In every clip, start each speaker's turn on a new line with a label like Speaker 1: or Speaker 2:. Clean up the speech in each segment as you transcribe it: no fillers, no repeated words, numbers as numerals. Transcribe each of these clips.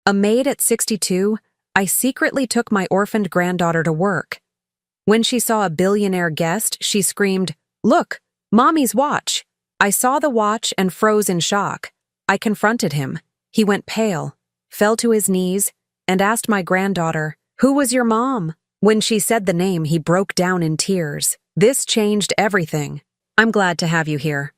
Speaker 1: A maid at 62, I secretly took my orphaned granddaughter to work. When she saw a billionaire guest, she screamed, "Look, Mommy's watch!" I saw the watch and froze in shock. I confronted him. He went pale, fell to his knees, and asked my granddaughter, "Who was your mom?" When she said the name, he broke down in tears. This changed everything. I'm glad to have you here.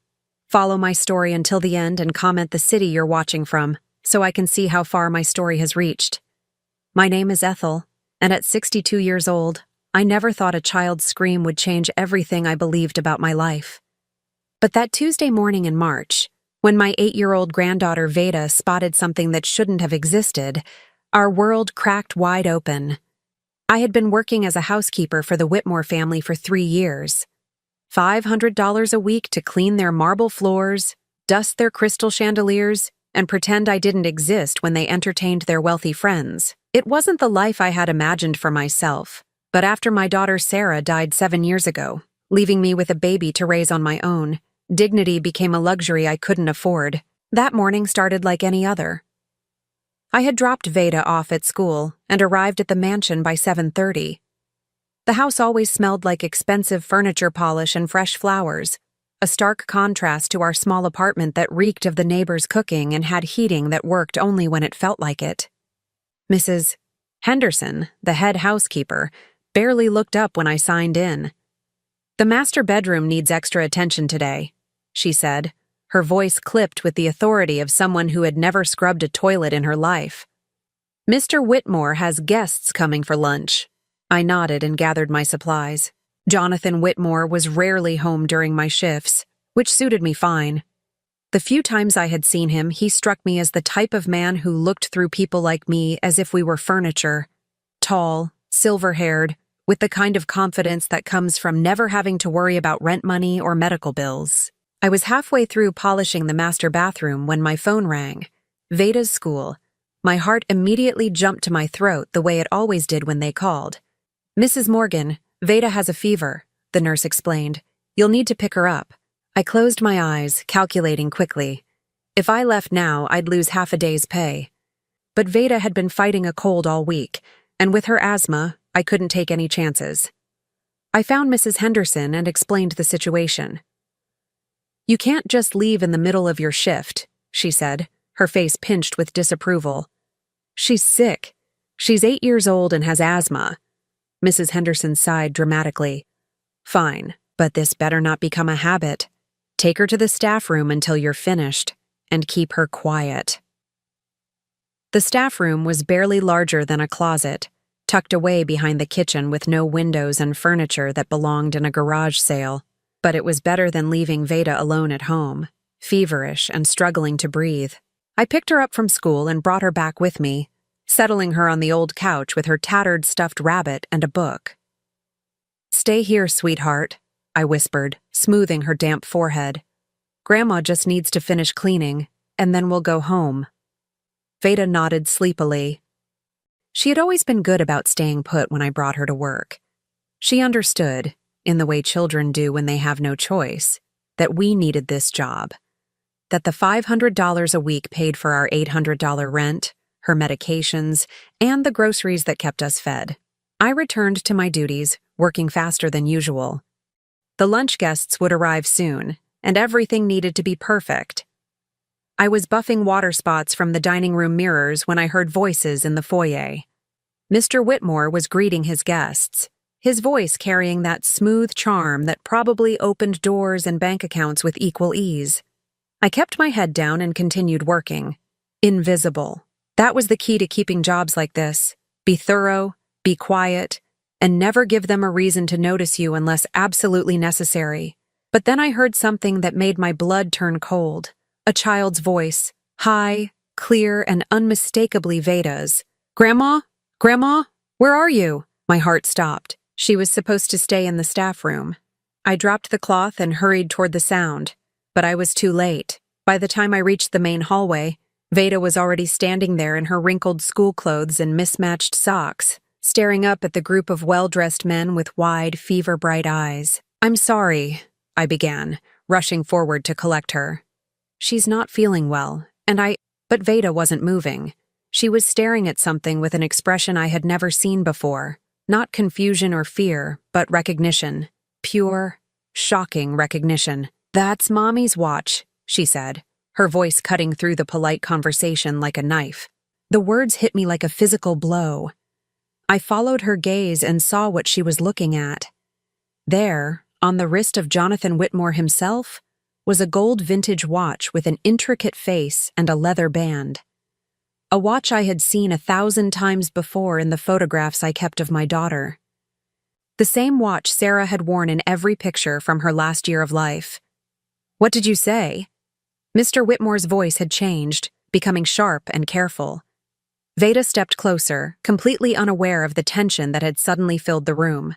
Speaker 1: Follow my story until the end and comment the city you're watching from, so I can see how far my story has reached. My name is Ethel, and at 62 years old, I never thought a child's scream would change everything I believed about my life. But that Tuesday morning in March, when my 8-year-old granddaughter Veda spotted something that shouldn't have existed, our world cracked wide open. I had been working as a housekeeper for the Whitmore family for 3 years. $500 a week to clean their marble floors, dust their crystal chandeliers, and pretend I didn't exist when they entertained their wealthy friends. It wasn't the life I had imagined for myself, but after my daughter Sarah died 7 years ago, leaving me with a baby to raise on my own, dignity became a luxury I couldn't afford. That morning started like any other. I had dropped Veda off at school and arrived at the mansion by 7:30. The house always smelled like expensive furniture polish and fresh flowers, a stark contrast to our small apartment that reeked of the neighbors' cooking and had heating that worked only when it felt like it. Mrs. Henderson, the head housekeeper, barely looked up when I signed in. "The master bedroom needs extra attention today," she said, her voice clipped with the authority of someone who had never scrubbed a toilet in her life. "Mr. Whitmore has guests coming for lunch." I nodded and gathered my supplies. Jonathan Whitmore was rarely home during my shifts, which suited me fine. The few times I had seen him, he struck me as the type of man who looked through people like me as if we were furniture. Tall, silver-haired, with the kind of confidence that comes from never having to worry about rent money or medical bills. I was halfway through polishing the master bathroom when my phone rang. Veda's school. My heart immediately jumped to my throat the way it always did when they called. "Mrs. Morgan, Veda has a fever," the nurse explained. "You'll need to pick her up." I closed my eyes, calculating quickly. If I left now, I'd lose half a day's pay. But Veda had been fighting a cold all week, and with her asthma, I couldn't take any chances. I found Mrs. Henderson and explained the situation. "You can't just leave in the middle of your shift," she said, her face pinched with disapproval. "She's sick. She's 8 years old and has asthma." Mrs. Henderson sighed dramatically. "Fine, but this better not become a habit. Take her to the staff room until you're finished, and keep her quiet." The staff room was barely larger than a closet, tucked away behind the kitchen with no windows and furniture that belonged in a garage sale. But it was better than leaving Veda alone at home, feverish and struggling to breathe. I picked her up from school and brought her back with me, settling her on the old couch with her tattered stuffed rabbit and a book. "Stay here, sweetheart," I whispered, smoothing her damp forehead. "Grandma just needs to finish cleaning, and then we'll go home." Veda nodded sleepily. She had always been good about staying put when I brought her to work. She understood, in the way children do when they have no choice, that we needed this job, that the $500 a week paid for our $800 rent, her medications, and the groceries that kept us fed. I returned to my duties, working faster than usual. The lunch guests would arrive soon, and everything needed to be perfect. I was buffing water spots from the dining room mirrors when I heard voices in the foyer. Mr. Whitmore was greeting his guests, his voice carrying that smooth charm that probably opened doors and bank accounts with equal ease. I kept my head down and continued working. Invisible. That was the key to keeping jobs like this. Be thorough, be quiet, and never give them a reason to notice you unless absolutely necessary. But then I heard something that made my blood turn cold. A child's voice, high, clear, and unmistakably Veda's. "Grandma? Grandma? Where are you?" My heart stopped. She was supposed to stay in the staff room. I dropped the cloth and hurried toward the sound, but I was too late. By the time I reached the main hallway, Veda was already standing there in her wrinkled school clothes and mismatched socks, staring up at the group of well-dressed men with wide, fever-bright eyes. "I'm sorry," I began, rushing forward to collect her. "She's not feeling well, and But Veda wasn't moving. She was staring at something with an expression I had never seen before. Not confusion or fear, but recognition. Pure, shocking recognition. "That's Mommy's watch," she said, her voice cutting through the polite conversation like a knife. The words hit me like a physical blow. I followed her gaze and saw what she was looking at. There, on the wrist of Jonathan Whitmore himself, was a gold vintage watch with an intricate face and a leather band. A watch I had seen 1,000 times before in the photographs I kept of my daughter. The same watch Sarah had worn in every picture from her last year of life. "What did you say?" Mr. Whitmore's voice had changed, becoming sharp and careful. Veda stepped closer, completely unaware of the tension that had suddenly filled the room.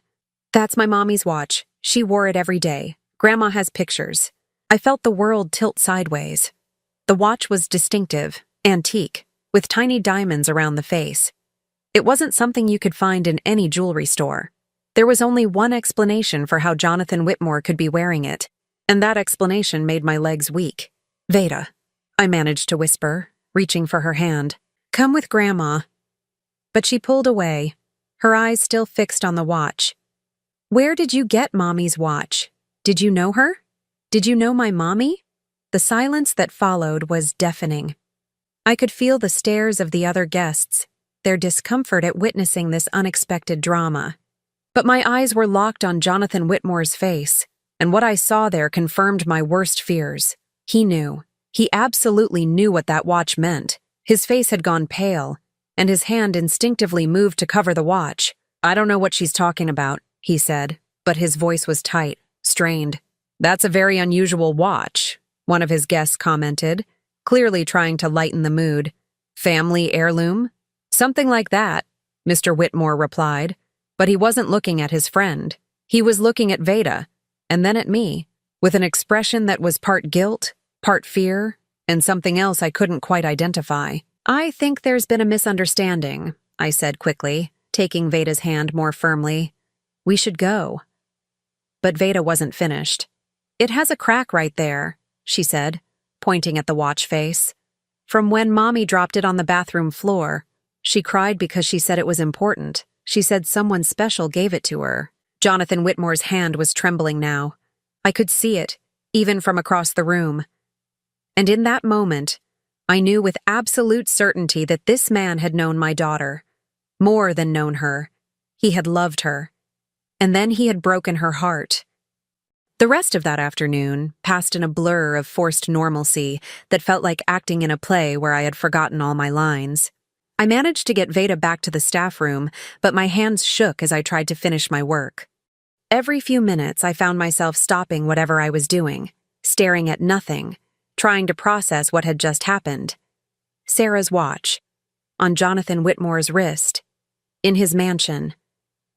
Speaker 1: "That's my mommy's watch. She wore it every day. Grandma has pictures." I felt the world tilt sideways. The watch was distinctive, antique, with tiny diamonds around the face. It wasn't something you could find in any jewelry store. There was only one explanation for how Jonathan Whitmore could be wearing it, and that explanation made my legs weak. "Veda," I managed to whisper, reaching for her hand. "Come with Grandma." But she pulled away, her eyes still fixed on the watch. "Where did you get Mommy's watch? Did you know her? Did you know my mommy?" The silence that followed was deafening. I could feel the stares of the other guests, their discomfort at witnessing this unexpected drama. But my eyes were locked on Jonathan Whitmore's face, and what I saw there confirmed my worst fears. He knew. He absolutely knew what that watch meant. His face had gone pale, and his hand instinctively moved to cover the watch. "I don't know what she's talking about," he said, but his voice was tight, strained. "That's a very unusual watch," one of his guests commented, clearly trying to lighten the mood. "Family heirloom?" "Something like that," Mr. Whitmore replied, but he wasn't looking at his friend. He was looking at Veda, and then at me, with an expression that was part guilt, part fear, and something else I couldn't quite identify. "I think there's been a misunderstanding," I said quickly, taking Veda's hand more firmly. "We should go." But Veda wasn't finished. "It has a crack right there," she said, pointing at the watch face. "From when Mommy dropped it on the bathroom floor. She cried because she said it was important. She said someone special gave it to her." Jonathan Whitmore's hand was trembling now. I could see it, even from across the room. And in that moment, I knew with absolute certainty that this man had known my daughter. More than known her. He had loved her. And then he had broken her heart. The rest of that afternoon passed in a blur of forced normalcy that felt like acting in a play where I had forgotten all my lines. I managed to get Veda back to the staff room, but my hands shook as I tried to finish my work. Every few minutes I found myself stopping whatever I was doing, staring at nothing, trying to process what had just happened. Sarah's watch, on Jonathan Whitmore's wrist, in his mansion,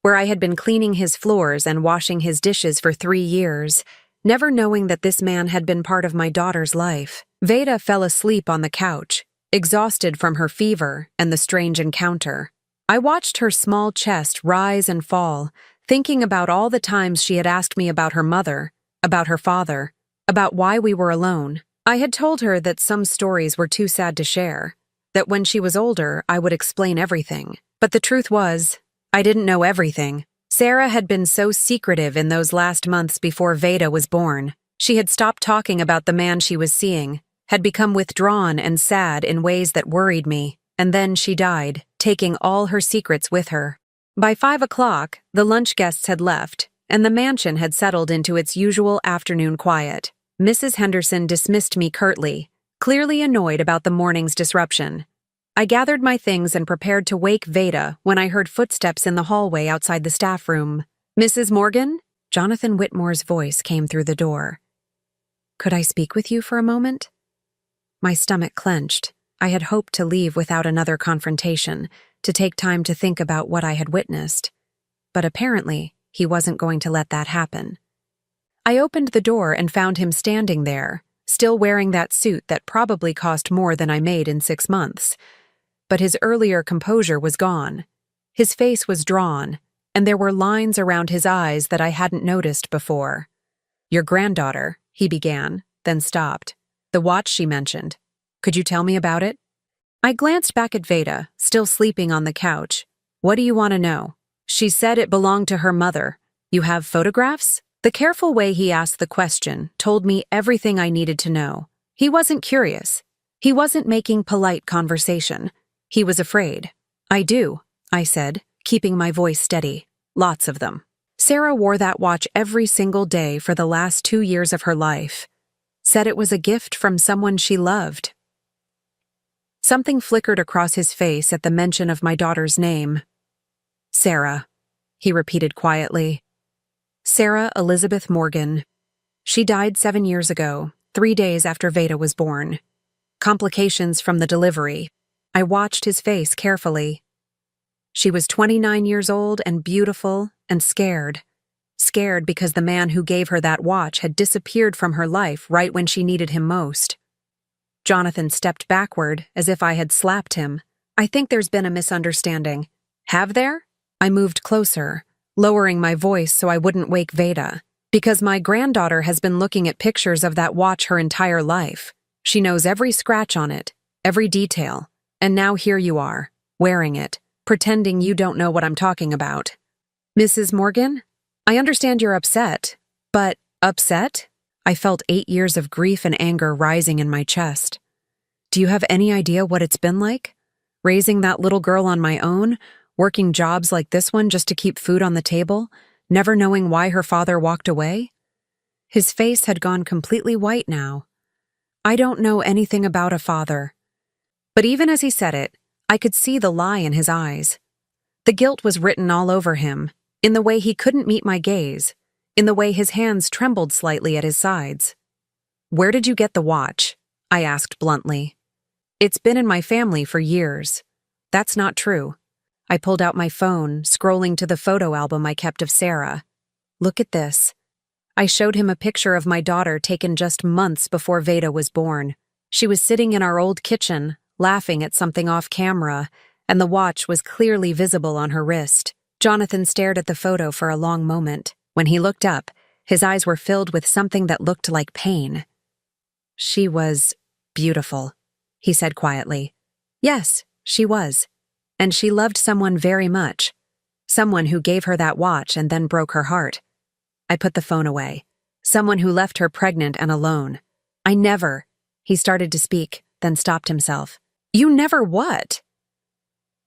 Speaker 1: where I had been cleaning his floors and washing his dishes for 3 years, never knowing that this man had been part of my daughter's life. Veda fell asleep on the couch, exhausted from her fever and the strange encounter. I watched her small chest rise and fall, thinking about all the times she had asked me about her mother, about her father, about why we were alone. I had told her that some stories were too sad to share, that when she was older I would explain everything. But the truth was, I didn't know everything. Sarah had been so secretive in those last months before Veda was born. She had stopped talking about the man she was seeing, had become withdrawn and sad in ways that worried me, and then she died, taking all her secrets with her. By 5 o'clock, the lunch guests had left, and the mansion had settled into its usual afternoon quiet. Mrs. Henderson dismissed me curtly, clearly annoyed about the morning's disruption. I gathered my things and prepared to wake Veda when I heard footsteps in the hallway outside the staff room. "Mrs. Morgan?" Jonathan Whitmore's voice came through the door. "Could I speak with you for a moment?" My stomach clenched. I had hoped to leave without another confrontation, to take time to think about what I had witnessed. But apparently, he wasn't going to let that happen. I opened the door and found him standing there, still wearing that suit that probably cost more than I made in 6 months. But his earlier composure was gone. His face was drawn, and there were lines around his eyes that I hadn't noticed before. "Your granddaughter," he began, then stopped. "The watch she mentioned. Could you tell me about it?" I glanced back at Veda, still sleeping on the couch. What do you want to know? She said it belonged to her mother. You have photographs? The careful way he asked the question told me everything I needed to know. He wasn't curious. He wasn't making polite conversation. He was afraid. I do, I said, keeping my voice steady. Lots of them. Sarah wore that watch every single day for the last 2 years of her life. Said it was a gift from someone she loved. Something flickered across his face at the mention of my daughter's name. Sarah, he repeated quietly. Sarah Elizabeth Morgan. She died 7 years ago, 3 days after Veda was born. Complications from the delivery. I watched his face carefully. She was 29 years old and beautiful and scared. Scared because the man who gave her that watch had disappeared from her life right when she needed him most. Jonathan stepped backward as if I had slapped him. I think there's been a misunderstanding. Have there? I moved closer, lowering my voice so I wouldn't wake Veda. Because my granddaughter has been looking at pictures of that watch her entire life. She knows every scratch on it, every detail. And now here you are, wearing it, pretending you don't know what I'm talking about. Mrs. Morgan, I understand you're upset, but upset? I felt 8 years of grief and anger rising in my chest. Do you have any idea what it's been like? Raising that little girl on my own, working jobs like this one just to keep food on the table, never knowing why her father walked away? His face had gone completely white now. I don't know anything about a father. But even as he said it, I could see the lie in his eyes. The guilt was written all over him, in the way he couldn't meet my gaze, in the way his hands trembled slightly at his sides. Where did you get the watch? I asked bluntly. It's been in my family for years. That's not true. I pulled out my phone, scrolling to the photo album I kept of Sarah. Look at this. I showed him a picture of my daughter taken just months before Veda was born. She was sitting in our old kitchen, laughing at something off camera, and the watch was clearly visible on her wrist. Jonathan stared at the photo for a long moment. When he looked up, his eyes were filled with something that looked like pain. She was beautiful, he said quietly. Yes, she was. And she loved someone very much. Someone who gave her that watch and then broke her heart. I put the phone away. Someone who left her pregnant and alone. I never. He started to speak, then stopped himself. You never what?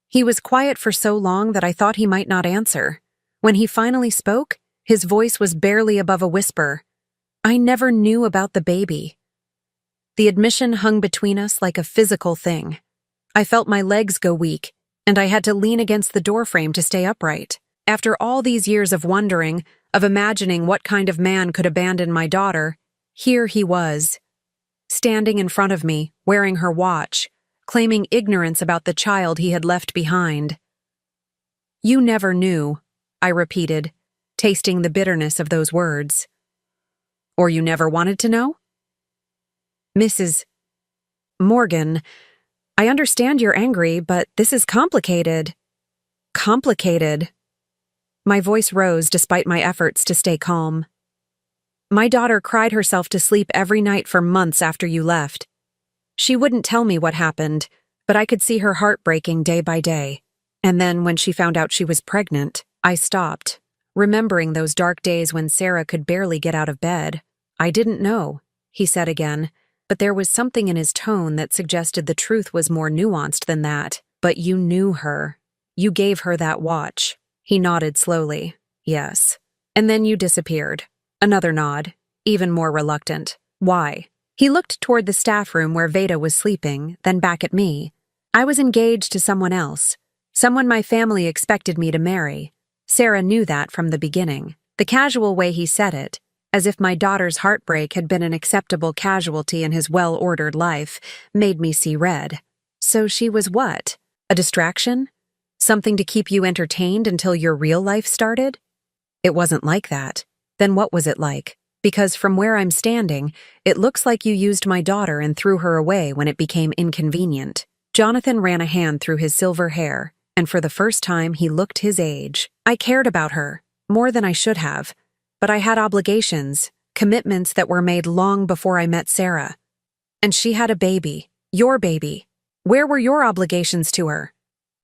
Speaker 1: He was quiet for so long that I thought he might not answer. When he finally spoke, his voice was barely above a whisper. I never knew about the baby. The admission hung between us like a physical thing. I felt my legs go weak, and I had to lean against the doorframe to stay upright. After all these years of wondering, of imagining what kind of man could abandon my daughter, here he was, standing in front of me, wearing her watch, claiming ignorance about the child he had left behind. You never knew, I repeated, tasting the bitterness of those words. Or you never wanted to know? Mrs. Morgan, I understand you're angry, but this is complicated. Complicated. My voice rose despite my efforts to stay calm. My daughter cried herself to sleep every night for months after you left. She wouldn't tell me what happened, but I could see her heart breaking day by day. And then when she found out she was pregnant, I stopped, remembering those dark days when Sarah could barely get out of bed. I didn't know, he said again, but there was something in his tone that suggested the truth was more nuanced than that. But you knew her. You gave her that watch. He nodded slowly. Yes. And then you disappeared. Another nod, even more reluctant. Why? He looked toward the staff room where Veda was sleeping, then back at me. I was engaged to someone else. Someone my family expected me to marry. Sarah knew that from the beginning. The casual way he said it, as if my daughter's heartbreak had been an acceptable casualty in his well-ordered life, made me see red. So she was what? A distraction? Something to keep you entertained until your real life started? It wasn't like that. Then what was it like? Because from where I'm standing, it looks like you used my daughter and threw her away when it became inconvenient. Jonathan ran a hand through his silver hair, and for the first time he looked his age. I cared about her, more than I should have, but I had obligations, commitments that were made long before I met Sarah. And she had a baby, your baby. Where were your obligations to her?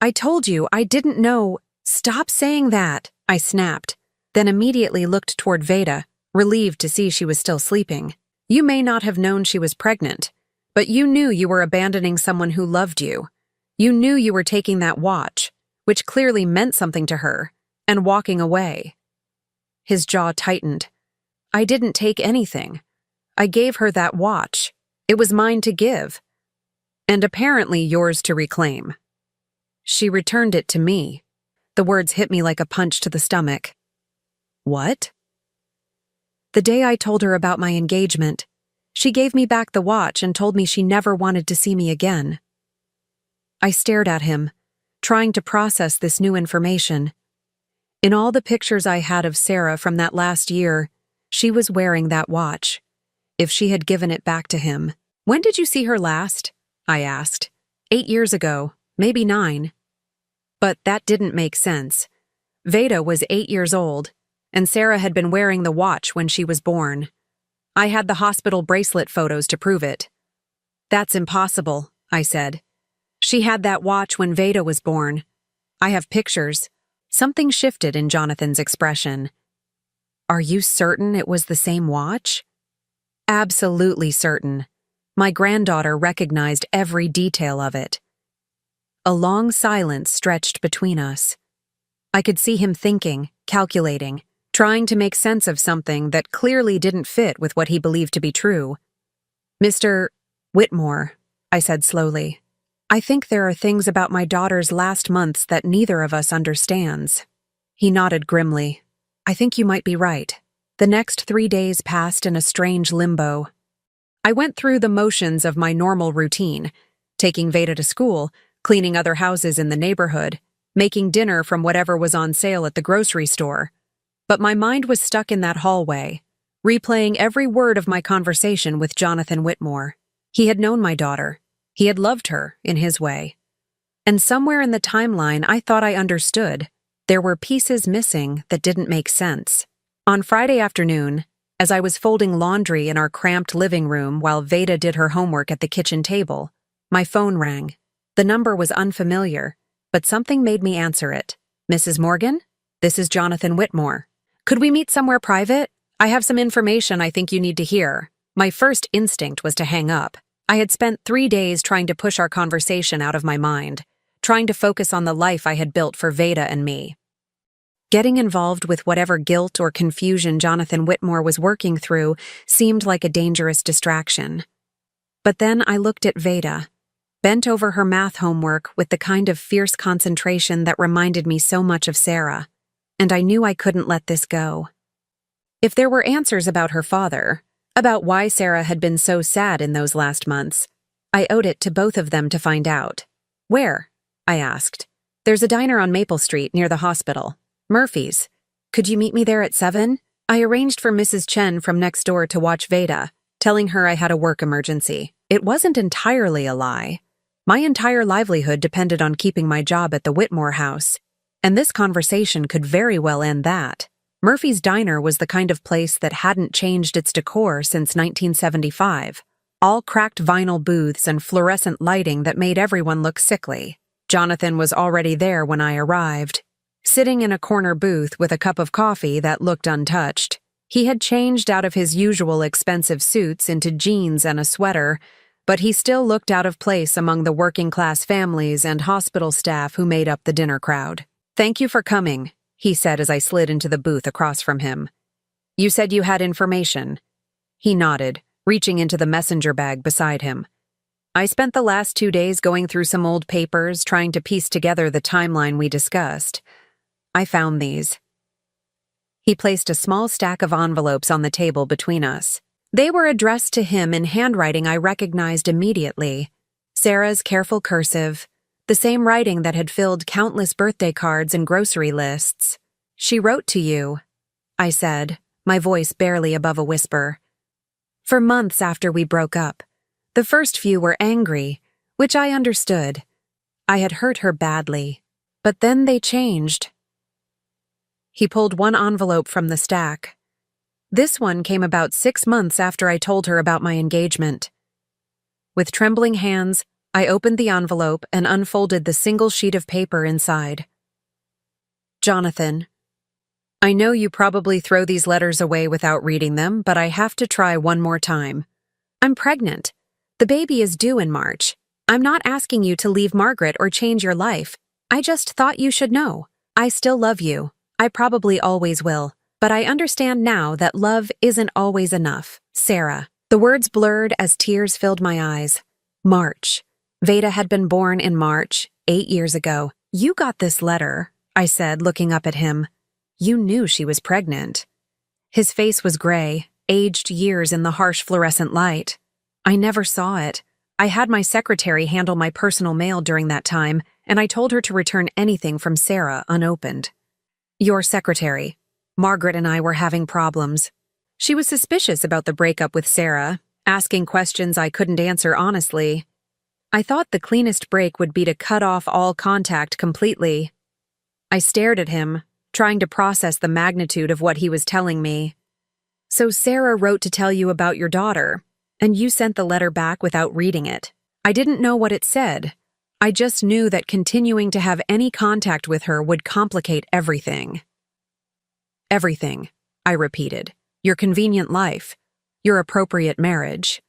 Speaker 1: I told you I didn't know. Stop saying that, I snapped, then immediately looked toward Veda, relieved to see she was still sleeping. You may not have known she was pregnant, but you knew you were abandoning someone who loved you. You knew you were taking that watch, which clearly meant something to her, and walking away. His jaw tightened. I didn't take anything. I gave her that watch. It was mine to give. And apparently yours to reclaim. She returned it to me. The words hit me like a punch to the stomach. What? The day I told her about my engagement, she gave me back the watch and told me she never wanted to see me again. I stared at him, trying to process this new information. In all the pictures I had of Sarah from that last year, she was wearing that watch. If she had given it back to him. When did you see her last? I asked. 8 years ago, maybe 9. But that didn't make sense. Veda was 8 years old, and Sarah had been wearing the watch when she was born. I had the hospital bracelet photos to prove it. That's impossible, I said. She had that watch when Veda was born. I have pictures. Something shifted in Jonathan's expression. Are you certain it was the same watch? Absolutely certain. My granddaughter recognized every detail of it. A long silence stretched between us. I could see him thinking, calculating, trying to make sense of something that clearly didn't fit with what he believed to be true. Mr. Whitmore, I said slowly, I think there are things about my daughter's last months that neither of us understands. He nodded grimly. I think you might be right. The next 3 days passed in a strange limbo. I went through the motions of my normal routine, taking Veda to school, cleaning other houses in the neighborhood, making dinner from whatever was on sale at the grocery store. But my mind was stuck in that hallway, replaying every word of my conversation with Jonathan Whitmore. He had known my daughter. He had loved her, in his way. And somewhere in the timeline I thought I understood. There were pieces missing that didn't make sense. On Friday afternoon, as I was folding laundry in our cramped living room while Veda did her homework at the kitchen table, my phone rang. The number was unfamiliar, but something made me answer it. Mrs. Morgan? This is Jonathan Whitmore. Could we meet somewhere private? I have some information I think you need to hear. My first instinct was to hang up. I had spent 3 days trying to push our conversation out of my mind, trying to focus on the life I had built for Veda and me. Getting involved with whatever guilt or confusion Jonathan Whitmore was working through seemed like a dangerous distraction. But then I looked at Veda, bent over her math homework with the kind of fierce concentration that reminded me so much of Sarah, and I knew I couldn't let this go. If there were answers about her father, about why Sarah had been so sad in those last months, I owed it to both of them to find out. Where? I asked. There's a diner on Maple Street near the hospital. Murphy's. Could you meet me there at 7? I arranged for Mrs. Chen from next door to watch Veda, telling her I had a work emergency. It wasn't entirely a lie. My entire livelihood depended on keeping my job at the Whitmore house, and this conversation could very well end that. Murphy's Diner was the kind of place that hadn't changed its decor since 1975. All cracked vinyl booths and fluorescent lighting that made everyone look sickly. Jonathan was already there when I arrived, sitting in a corner booth with a cup of coffee that looked untouched. He had changed out of his usual expensive suits into jeans and a sweater, but he still looked out of place among the working-class families and hospital staff who made up the dinner crowd. Thank you for coming, he said as I slid into the booth across from him. You said you had information. He nodded, reaching into the messenger bag beside him. I spent the last 2 days going through some old papers, trying to piece together the timeline we discussed. I found these. He placed a small stack of envelopes on the table between us. They were addressed to him in handwriting I recognized immediately. Sarah's careful cursive, the same writing that had filled countless birthday cards and grocery lists. She wrote to you, I said, my voice barely above a whisper. For months after we broke up, the first few were angry, which I understood. I had hurt her badly, but then they changed. He pulled one envelope from the stack. This one came about 6 months after I told her about my engagement. With trembling hands, I opened the envelope and unfolded the single sheet of paper inside. Jonathan, I know you probably throw these letters away without reading them, but I have to try one more time. I'm pregnant. The baby is due in March. I'm not asking you to leave Margaret or change your life. I just thought you should know. I still love you. I probably always will. But I understand now that love isn't always enough. Sarah. The words blurred as tears filled my eyes. March. Veda had been born in March, 8 years ago. You got this letter, I said, looking up at him. You knew she was pregnant. His face was gray, aged years in the harsh fluorescent light. I never saw it. I had my secretary handle my personal mail during that time, and I told her to return anything from Sarah unopened. Your secretary. Margaret and I were having problems. She was suspicious about the breakup with Sarah, asking questions I couldn't answer honestly. I thought the cleanest break would be to cut off all contact completely. I stared at him, trying to process the magnitude of what he was telling me. So Sarah wrote to tell you about your daughter, and you sent the letter back without reading it. I didn't know what it said. I just knew that continuing to have any contact with her would complicate everything. Everything, I repeated. Your convenient life. Your appropriate marriage.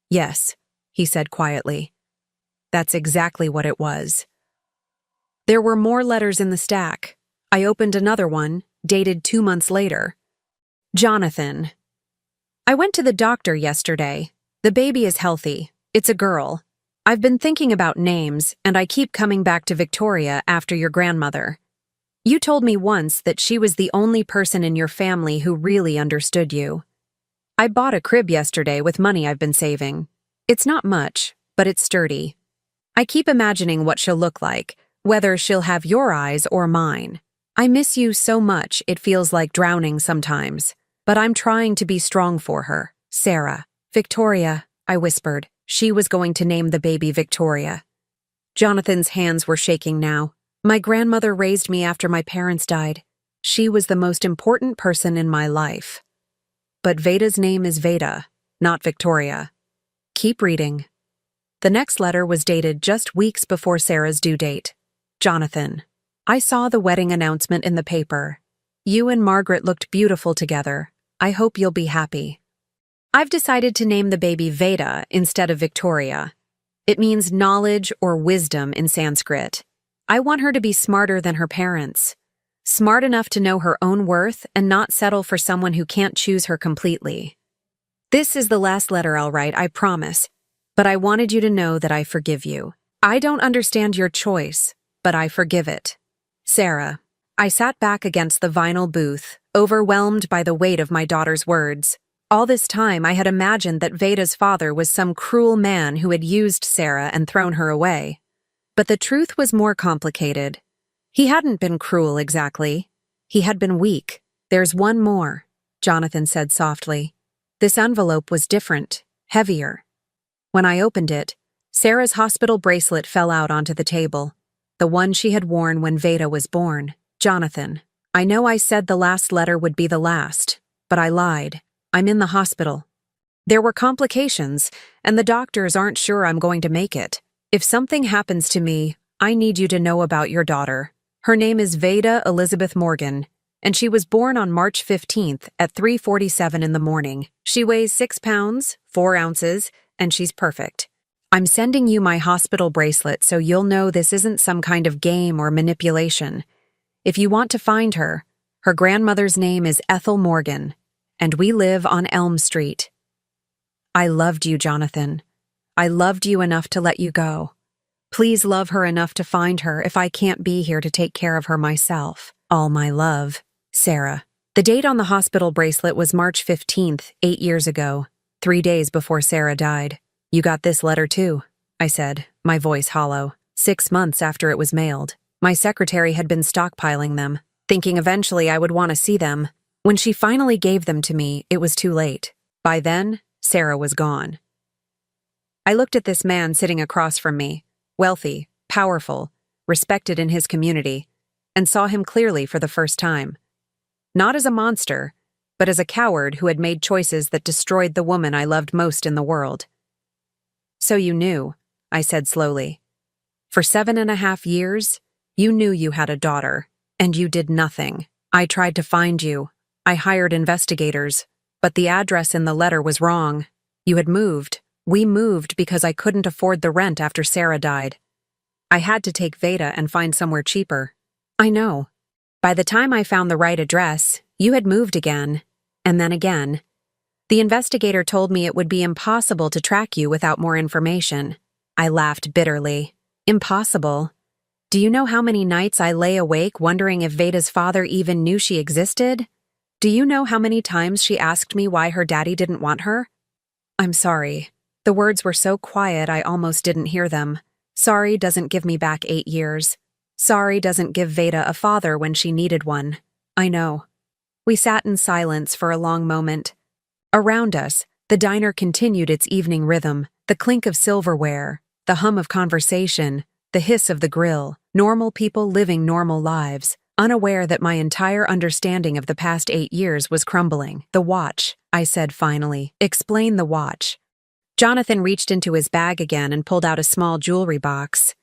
Speaker 1: Yes, he said quietly. That's exactly what it was. There were more letters in the stack. I opened another one, dated 2 months later. Jonathan. I went to the doctor yesterday. The baby is healthy. It's a girl. I've been thinking about names, and I keep coming back to Victoria after your grandmother. You told me once that she was the only person in your family who really understood you. I bought a crib yesterday with money I've been saving. It's not much, but it's sturdy. I keep imagining what she'll look like, whether she'll have your eyes or mine. I miss you so much it feels like drowning sometimes, but I'm trying to be strong for her. Sarah. Victoria, I whispered. She was going to name the baby Victoria. Jonathan's hands were shaking now. My grandmother raised me after my parents died. She was the most important person in my life. But Veda's name is Veda, not Victoria. Keep reading. The next letter was dated just weeks before Sarah's due date. Jonathan. I saw the wedding announcement in the paper. You and Margaret looked beautiful together. I hope you'll be happy. I've decided to name the baby Veda instead of Victoria. It means knowledge or wisdom in Sanskrit. I want her to be smarter than her parents. Smart enough to know her own worth and not settle for someone who can't choose her completely. This is the last letter I'll write, I promise. But I wanted you to know that I forgive you. I don't understand your choice, but I forgive it. Sarah. I sat back against the vinyl booth, overwhelmed by the weight of my daughter's words. All this time I had imagined that Veda's father was some cruel man who had used Sarah and thrown her away. But the truth was more complicated. He hadn't been cruel exactly. He had been weak. There's one more, Jonathan said softly. This envelope was different, heavier. When I opened it, Sarah's hospital bracelet fell out onto the table, the one she had worn when Veda was born. Jonathan, I know I said the last letter would be the last, but I lied. I'm in the hospital. There were complications, and the doctors aren't sure I'm going to make it. If something happens to me, I need you to know about your daughter. Her name is Veda Elizabeth Morgan, and she was born on March 15th at 3:47 in the morning. She weighs 6 pounds, 4 ounces, and she's perfect. I'm sending you my hospital bracelet so you'll know this isn't some kind of game or manipulation. If you want to find her, her grandmother's name is Ethel Morgan, and we live on Elm Street. I loved you, Jonathan. I loved you enough to let you go. Please love her enough to find her if I can't be here to take care of her myself. All my love, Sarah. The date on the hospital bracelet was March 15th, 8 years ago, 3 days before Sarah died. You got this letter too, I said, my voice hollow. 6 months after it was mailed. My secretary had been stockpiling them, thinking eventually I would want to see them. When she finally gave them to me, it was too late. By then, Sarah was gone. I looked at this man sitting across from me, wealthy, powerful, respected in his community, and saw him clearly for the first time. Not as a monster, but as a coward who had made choices that destroyed the woman I loved most in the world. So you knew, I said slowly. For 7.5 years, you knew you had a daughter, and you did nothing. I tried to find you. I hired investigators, but the address in the letter was wrong. You had moved. We moved because I couldn't afford the rent after Sarah died. I had to take Veda and find somewhere cheaper. I know. By the time I found the right address, you had moved again, and then again. The investigator told me it would be impossible to track you without more information. I laughed bitterly. Impossible? Do you know how many nights I lay awake wondering if Veda's father even knew she existed? Do you know how many times she asked me why her daddy didn't want her? I'm sorry. The words were so quiet I almost didn't hear them. Sorry doesn't give me back 8 years. Sorry doesn't give Veda a father when she needed one. I know. We sat in silence for a long moment. Around us, the diner continued its evening rhythm, the clink of silverware, the hum of conversation, the hiss of the grill, normal people living normal lives, unaware that my entire understanding of the past 8 years was crumbling. The watch, I said finally. Explain the watch. Jonathan reached into his bag again and pulled out a small jewelry box.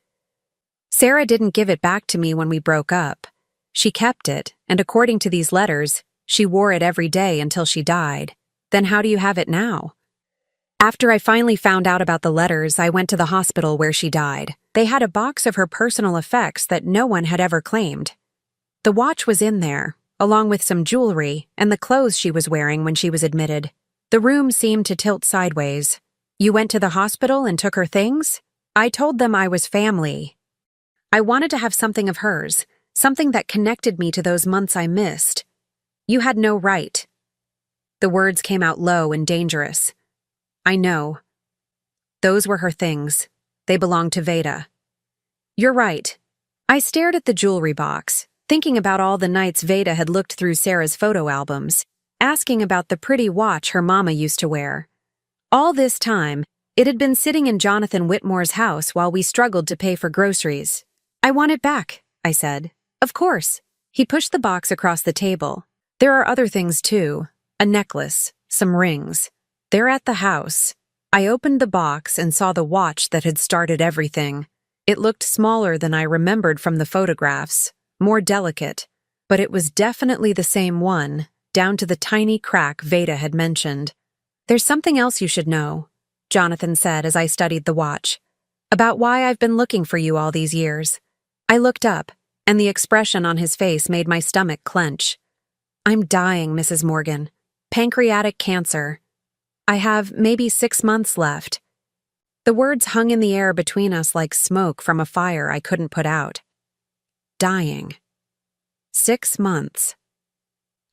Speaker 1: Sarah didn't give it back to me when we broke up. She kept it, and according to these letters, she wore it every day until she died. Then how do you have it now? After I finally found out about the letters, I went to the hospital where she died. They had a box of her personal effects that no one had ever claimed. The watch was in there, along with some jewelry and the clothes she was wearing when she was admitted. The room seemed to tilt sideways. You went to the hospital and took her things? I told them I was family. I wanted to have something of hers, something that connected me to those months I missed. You had no right. The words came out low and dangerous. I know. Those were her things. They belonged to Veda. You're right. I stared at the jewelry box, thinking about all the nights Veda had looked through Sarah's photo albums, asking about the pretty watch her mama used to wear. All this time, it had been sitting in Jonathan Whitmore's house while we struggled to pay for groceries. I want it back, I said. Of course. He pushed the box across the table. There are other things too. A necklace, some rings. They're at the house. I opened the box and saw the watch that had started everything. It looked smaller than I remembered from the photographs, more delicate, but it was definitely the same one, down to the tiny crack Veda had mentioned. There's something else you should know, Jonathan said as I studied the watch, about why I've been looking for you all these years. I looked up, and the expression on his face made my stomach clench. I'm dying, Mrs. Morgan. Pancreatic cancer. I have maybe 6 months left. The words hung in the air between us like smoke from a fire I couldn't put out. Dying. 6 months.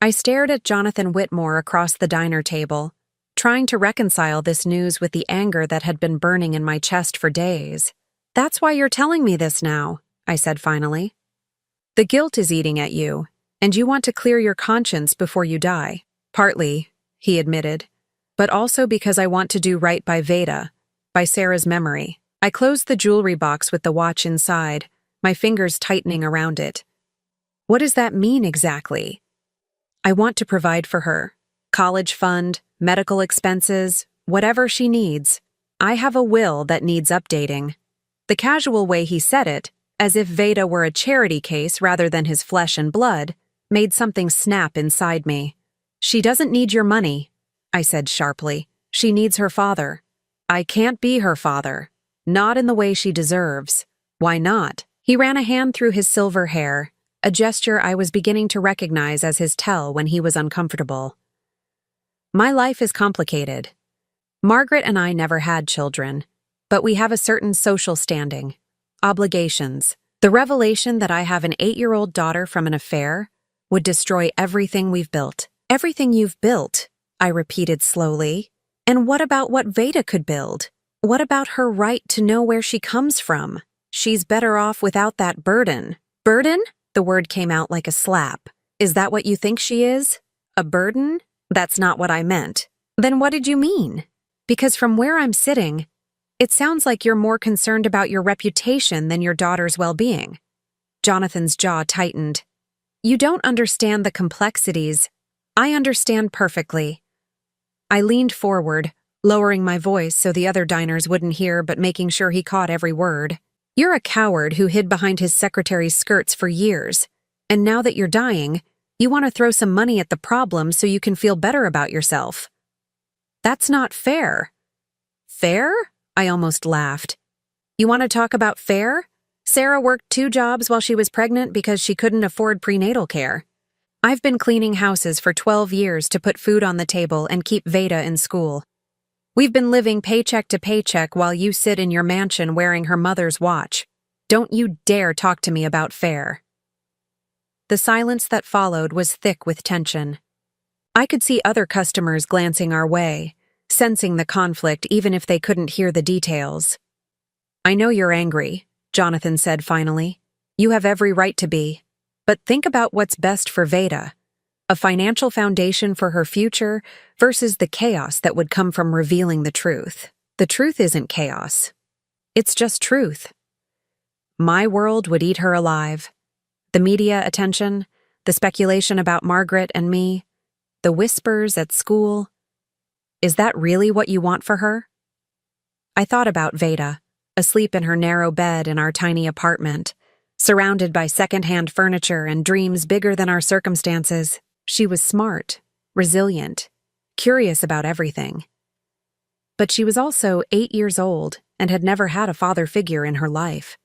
Speaker 1: I stared at Jonathan Whitmore across the diner table, trying to reconcile this news with the anger that had been burning in my chest for days. That's why you're telling me this now, I said finally. The guilt is eating at you, and you want to clear your conscience before you die. Partly, he admitted, but also because I want to do right by Veda, by Sarah's memory. I closed the jewelry box with the watch inside, my fingers tightening around it. What does that mean exactly? I want to provide for her. College fund, medical expenses, whatever she needs. I have a will that needs updating. The casual way he said it, as if Veda were a charity case rather than his flesh and blood, made something snap inside me. She doesn't need your money, I said sharply. She needs her father. I can't be her father. Not in the way she deserves. Why not? He ran a hand through his silver hair, a gesture I was beginning to recognize as his tell when he was uncomfortable. My life is complicated. Margaret and I never had children, but we have a certain social standing, obligations. The revelation that I have an 8-year-old daughter from an affair would destroy everything we've built. Everything you've built, I repeated slowly. And what about what Veda could build? What about her right to know where she comes from? She's better off without that burden. Burden? The word came out like a slap. Is that what you think she is? A burden? That's not what I meant. Then what did you mean? Because from where I'm sitting, it sounds like you're more concerned about your reputation than your daughter's well-being. Jonathan's jaw tightened. You don't understand the complexities. I understand perfectly. I leaned forward, lowering my voice so the other diners wouldn't hear but making sure he caught every word. You're a coward who hid behind his secretary's skirts for years, and now that you're dying, you want to throw some money at the problem so you can feel better about yourself. That's not fair. Fair? I almost laughed. You want to talk about fair? Sarah worked 2 jobs while she was pregnant because she couldn't afford prenatal care. I've been cleaning houses for 12 years to put food on the table and keep Veda in school. We've been living paycheck to paycheck while you sit in your mansion wearing her mother's watch. Don't you dare talk to me about fair. The silence that followed was thick with tension. I could see other customers glancing our way, sensing the conflict even if they couldn't hear the details. I know you're angry, Jonathan said finally. You have every right to be. But think about what's best for Veda. A financial foundation for her future versus the chaos that would come from revealing the truth. The truth isn't chaos. It's just truth. My world would eat her alive. The media attention, the speculation about Margaret and me, the whispers at school. Is that really what you want for her? I thought about Veda, asleep in her narrow bed in our tiny apartment, surrounded by secondhand furniture and dreams bigger than our circumstances. She was smart, resilient, curious about everything. But she was also 8 years old and had never had a father figure in her life.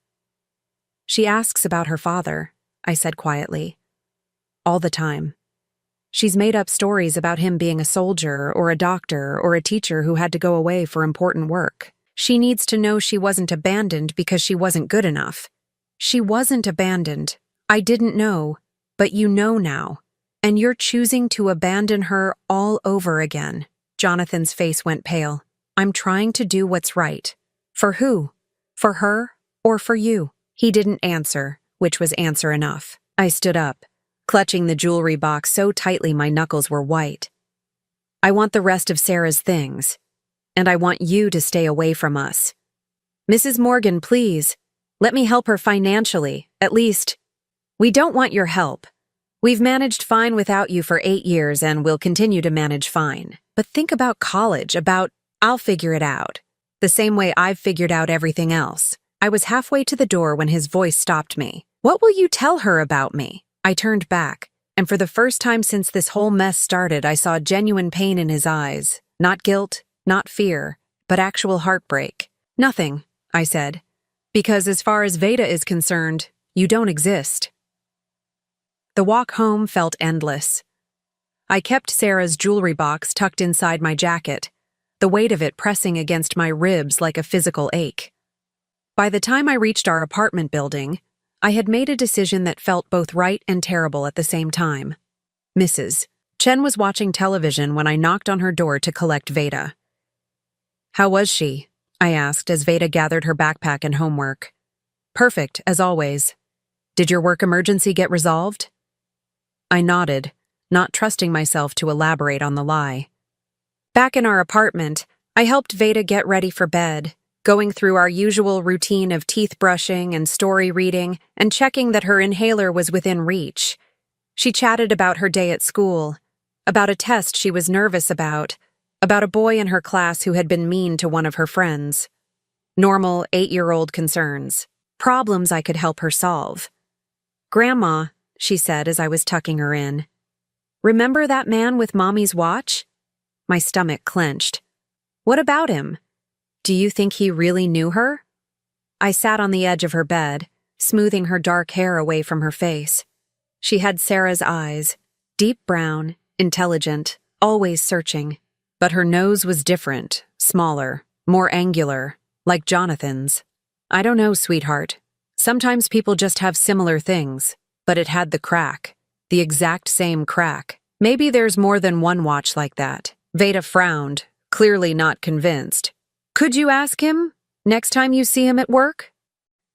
Speaker 1: She asks about her father, I said quietly. All the time. She's made up stories about him being a soldier or a doctor or a teacher who had to go away for important work. She needs to know she wasn't abandoned because she wasn't good enough. She wasn't abandoned. I didn't know, but you know now. And you're choosing to abandon her all over again. Jonathan's face went pale. I'm trying to do what's right. For who? For her or for you? He didn't answer, which was answer enough. I stood up, clutching the jewelry box so tightly my knuckles were white. I want the rest of Sarah's things, and I want you to stay away from us. Mrs. Morgan, please, let me help her financially, at least. We don't want your help. We've managed fine without you for 8 years and we'll continue to manage fine. But think about college, I'll figure it out. The same way I've figured out everything else. I was halfway to the door when his voice stopped me. What will you tell her about me? I turned back, and for the first time since this whole mess started, I saw genuine pain in his eyes. Not guilt, not fear, but actual heartbreak. Nothing, I said. Because as far as Veda is concerned, you don't exist. The walk home felt endless. I kept Sarah's jewelry box tucked inside my jacket, the weight of it pressing against my ribs like a physical ache. By the time I reached our apartment building, I had made a decision that felt both right and terrible at the same time. Mrs. Chen was watching television when I knocked on her door to collect Veda. How was she? I asked as Veda gathered her backpack and homework. Perfect, as always. Did your work emergency get resolved? I nodded, not trusting myself to elaborate on the lie. Back in our apartment, I helped Veda get ready for bed, going through our usual routine of teeth brushing and story reading and checking that her inhaler was within reach. She chatted about her day at school, about a test she was nervous about a boy in her class who had been mean to one of her friends. Normal 8-year-old concerns, problems I could help her solve. Grandma, she said as I was tucking her in. Remember that man with Mommy's watch? My stomach clenched. What about him? Do you think he really knew her? I sat on the edge of her bed, smoothing her dark hair away from her face. She had Sarah's eyes, deep brown, intelligent, always searching. But her nose was different, smaller, more angular, like Jonathan's. I don't know, sweetheart. Sometimes people just have similar things. But it had the crack, the exact same crack. Maybe there's more than one watch like that. Veda frowned, clearly not convinced. Could you ask him, next time you see him at work?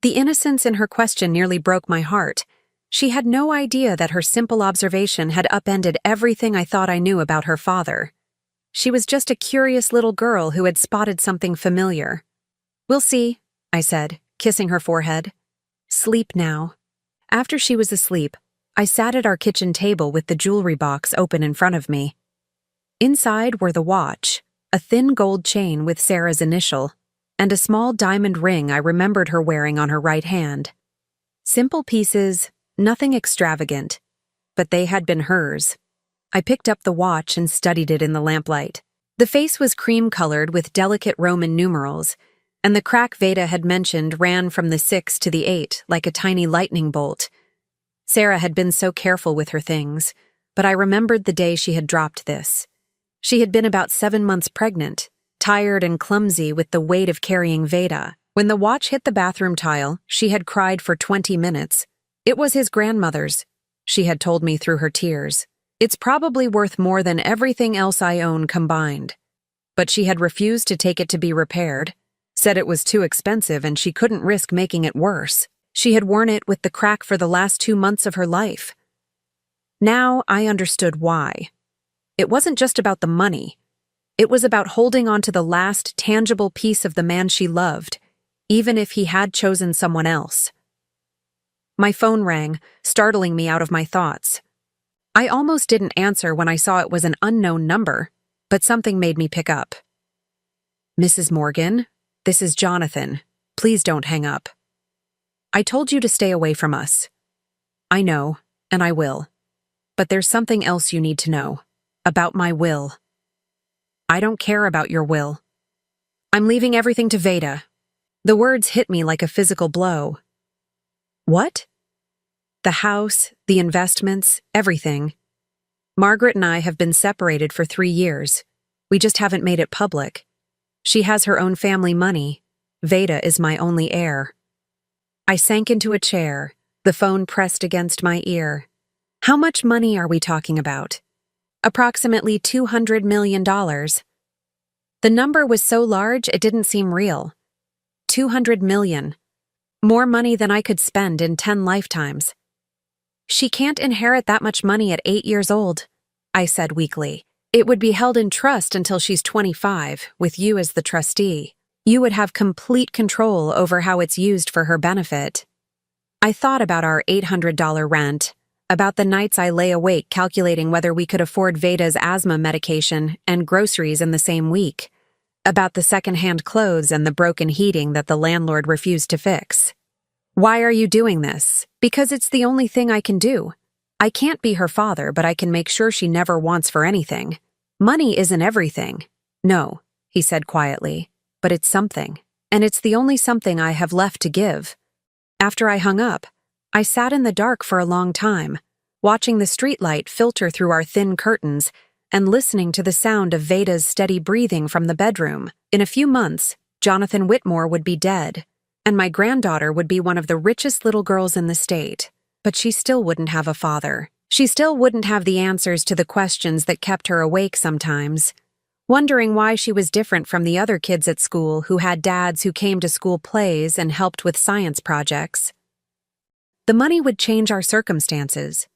Speaker 1: The innocence in her question nearly broke my heart. She had no idea that her simple observation had upended everything I thought I knew about her father. She was just a curious little girl who had spotted something familiar. We'll see, I said, kissing her forehead. Sleep now. After she was asleep, I sat at our kitchen table with the jewelry box open in front of me. Inside were the watch, a thin gold chain with Sarah's initial, and a small diamond ring I remembered her wearing on her right hand. Simple pieces, nothing extravagant, but they had been hers. I picked up the watch and studied it in the lamplight. The face was cream-colored with delicate Roman numerals, and the crack Veda had mentioned ran from the 6 to the 8 like a tiny lightning bolt. Sarah had been so careful with her things, but I remembered the day she had dropped this. She had been about 7 months pregnant, tired and clumsy with the weight of carrying Veda. When the watch hit the bathroom tile, she had cried for 20 minutes. It was his grandmother's, she had told me through her tears. It's probably worth more than everything else I own combined. But she had refused to take it to be repaired, said it was too expensive and she couldn't risk making it worse. She had worn it with the crack for the last 2 months of her life. Now I understood why. It wasn't just about the money. It was about holding on to the last tangible piece of the man she loved, even if he had chosen someone else. My phone rang, startling me out of my thoughts. I almost didn't answer when I saw it was an unknown number, but something made me pick up. "Mrs. Morgan, this is Jonathan. Please don't hang up. I told you to stay away from us." "I know, and I will. But there's something else you need to know. About my will." "I don't care about your will. I'm leaving everything to Veda." The words hit me like a physical blow. "What?" "The house, the investments, everything. Margaret and I have been separated for 3 years. We just haven't made it public. She has her own family money. Veda is my only heir." I sank into a chair, the phone pressed against my ear. "How much money are we talking about?" "Approximately $200 million. The number was so large it didn't seem real. 200 million. More money than I could spend in 10 lifetimes. "She can't inherit that much money at 8 years old," I said weakly. "It would be held in trust until she's 25, with you as the trustee. You would have complete control over how it's used for her benefit." I thought about our $800 rent, about the nights I lay awake calculating whether we could afford Veda's asthma medication and groceries in the same week, about the second-hand clothes and the broken heating that the landlord refused to fix. "Why are you doing this?" "Because it's the only thing I can do. I can't be her father, but I can make sure she never wants for anything. Money isn't everything." "No," he said quietly, "but it's something, and it's the only something I have left to give." After I hung up, I sat in the dark for a long time, watching the streetlight filter through our thin curtains and listening to the sound of Veda's steady breathing from the bedroom. In a few months, Jonathan Whitmore would be dead, and my granddaughter would be one of the richest little girls in the state. But she still wouldn't have a father. She still wouldn't have the answers to the questions that kept her awake sometimes, wondering why she was different from the other kids at school who had dads who came to school plays and helped with science projects. The money would change our circumstances,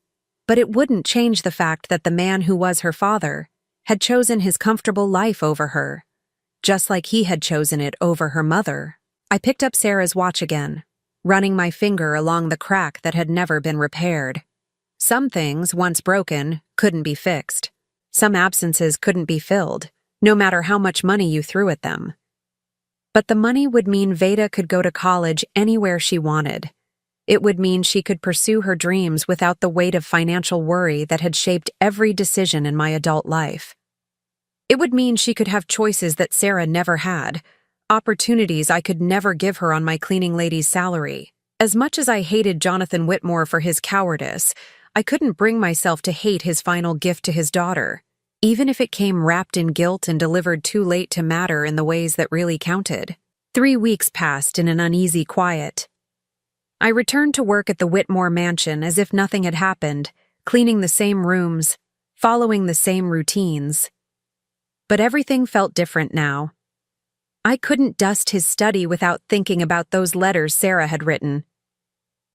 Speaker 1: but it wouldn't change the fact that the man who was her father had chosen his comfortable life over her, just like he had chosen it over her mother. I picked up Sarah's watch again, running my finger along the crack that had never been repaired. Some things, once broken, couldn't be fixed. Some absences couldn't be filled, no matter how much money you threw at them. But the money would mean Veda could go to college anywhere she wanted. It would mean she could pursue her dreams without the weight of financial worry that had shaped every decision in my adult life. It would mean she could have choices that Sarah never had, opportunities I could never give her on my cleaning lady's salary. As much as I hated Jonathan Whitmore for his cowardice, I couldn't bring myself to hate his final gift to his daughter, even if it came wrapped in guilt and delivered too late to matter in the ways that really counted. 3 weeks passed in an uneasy quiet. I returned to work at the Whitmore mansion as if nothing had happened, cleaning the same rooms, following the same routines. But everything felt different now. I couldn't dust his study without thinking about those letters Sarah had written.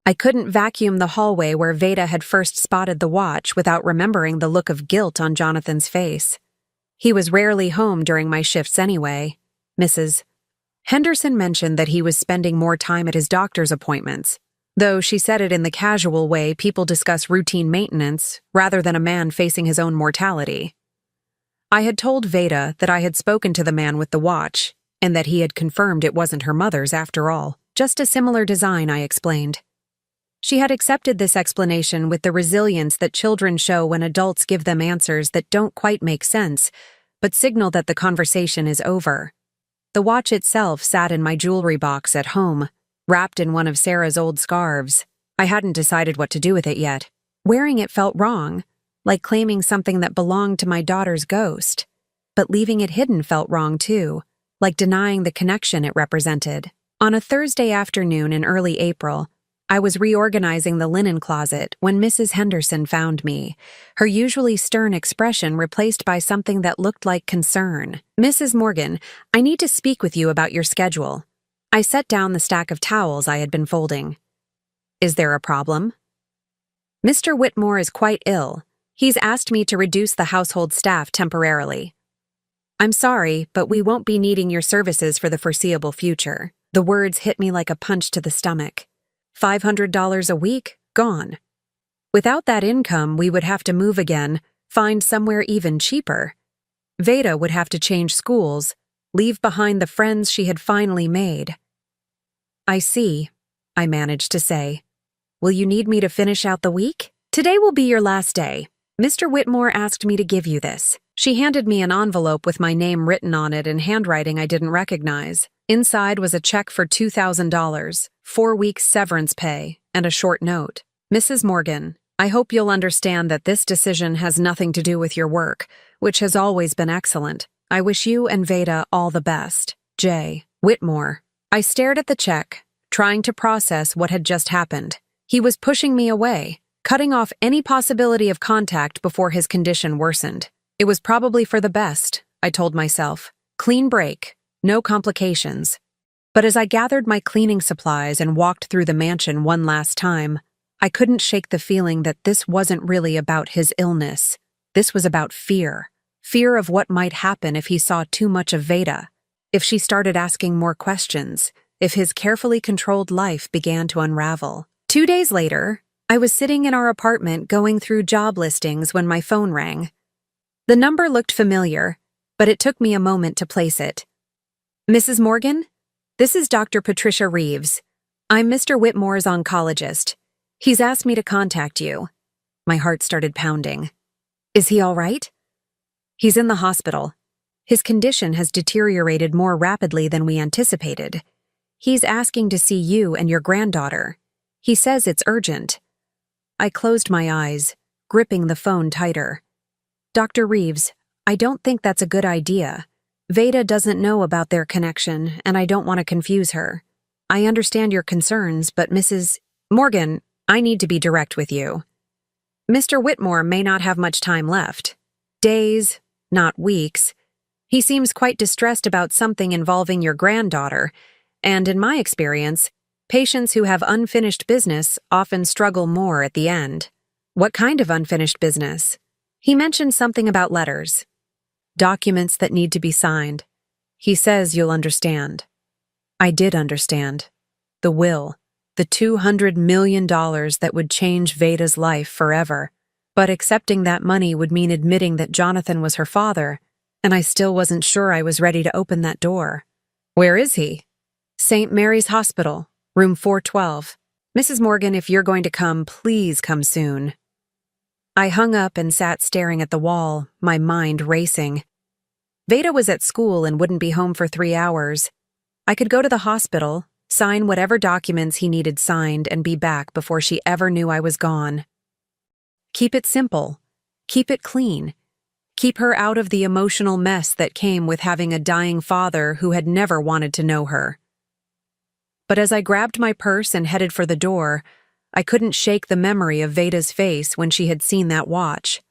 Speaker 1: I couldn't vacuum the hallway where Veda had first spotted the watch without remembering the look of guilt on Jonathan's face. He was rarely home during my shifts anyway. Mrs. Henderson mentioned that he was spending more time at his doctor's appointments, though she said it in the casual way people discuss routine maintenance rather than a man facing his own mortality. I had told Veda that I had spoken to the man with the watch, and that he had confirmed it wasn't her mother's after all. Just a similar design, I explained. She had accepted this explanation with the resilience that children show when adults give them answers that don't quite make sense, but signal that the conversation is over. The watch itself sat in my jewelry box at home, wrapped in one of Sarah's old scarves. I hadn't decided what to do with it yet. Wearing it felt wrong, like claiming something that belonged to my daughter's ghost. But leaving it hidden felt wrong too, like denying the connection it represented. On a Thursday afternoon in early April, I was reorganizing the linen closet when Mrs. Henderson found me, her usually stern expression replaced by something that looked like concern. "Mrs. Morgan, I need to speak with you about your schedule." I set down the stack of towels I had been folding. "Is there a problem?" "Mr. Whitmore is quite ill. He's asked me to reduce the household staff temporarily." "I'm sorry, but we won't be needing your services for the foreseeable future." The words hit me like a punch to the stomach. $500 a week, gone. Without that income, we would have to move again, find somewhere even cheaper. Veda would have to change schools, leave behind the friends she had finally made. "I see," I managed to say. "Will you need me to finish out the week?" "Today will be your last day. Mr. Whitmore asked me to give you this." She handed me an envelope with my name written on it in handwriting I didn't recognize. Inside was a check for $2,000, 4 weeks severance pay, and a short note. "Mrs. Morgan, I hope you'll understand that this decision has nothing to do with your work, which has always been excellent. I wish you and Veda all the best. J. Whitmore." I stared at the check, trying to process what had just happened. He was pushing me away, cutting off any possibility of contact before his condition worsened. It was probably for the best, I told myself. Clean break, no complications. But as I gathered my cleaning supplies and walked through the mansion one last time, I couldn't shake the feeling that this wasn't really about his illness. This was about fear. Fear of what might happen if he saw too much of Veda, if she started asking more questions, if his carefully controlled life began to unravel. 2 days later, I was sitting in our apartment going through job listings when my phone rang. The number looked familiar, but it took me a moment to place it. "Mrs. Morgan? This is Dr. Patricia Reeves. I'm Mr. Whitmore's oncologist. He's asked me to contact you." My heart started pounding. "Is he all right?" "He's in the hospital. His condition has deteriorated more rapidly than we anticipated. He's asking to see you and your granddaughter. He says it's urgent." I closed my eyes, gripping the phone tighter. "Dr. Reeves, I don't think that's a good idea. Veda doesn't know about their connection, and I don't want to confuse her. I understand your concerns, but Mrs. Morgan, I need to be direct with you. Mr. Whitmore may not have much time left. Days, not weeks. He seems quite distressed about something involving your granddaughter, and in my experience, patients who have unfinished business often struggle more at the end." "What kind of unfinished business?" "He mentioned something about letters. Documents that need to be signed. He says you'll understand." I did understand. The will, the $200 million that would change Veda's life forever. But accepting that money would mean admitting that Jonathan was her father, and I still wasn't sure I was ready to open that door. "Where is he?" "St. Mary's Hospital, room 412. Mrs. Morgan, if you're going to come, please come soon." I hung up and sat staring at the wall, my mind racing. Veda was at school and wouldn't be home for 3 hours. I could go to the hospital, sign whatever documents he needed signed, and be back before she ever knew I was gone. Keep it simple. Keep it clean. Keep her out of the emotional mess that came with having a dying father who had never wanted to know her. But as I grabbed my purse and headed for the door, I couldn't shake the memory of Veda's face when she had seen that watch.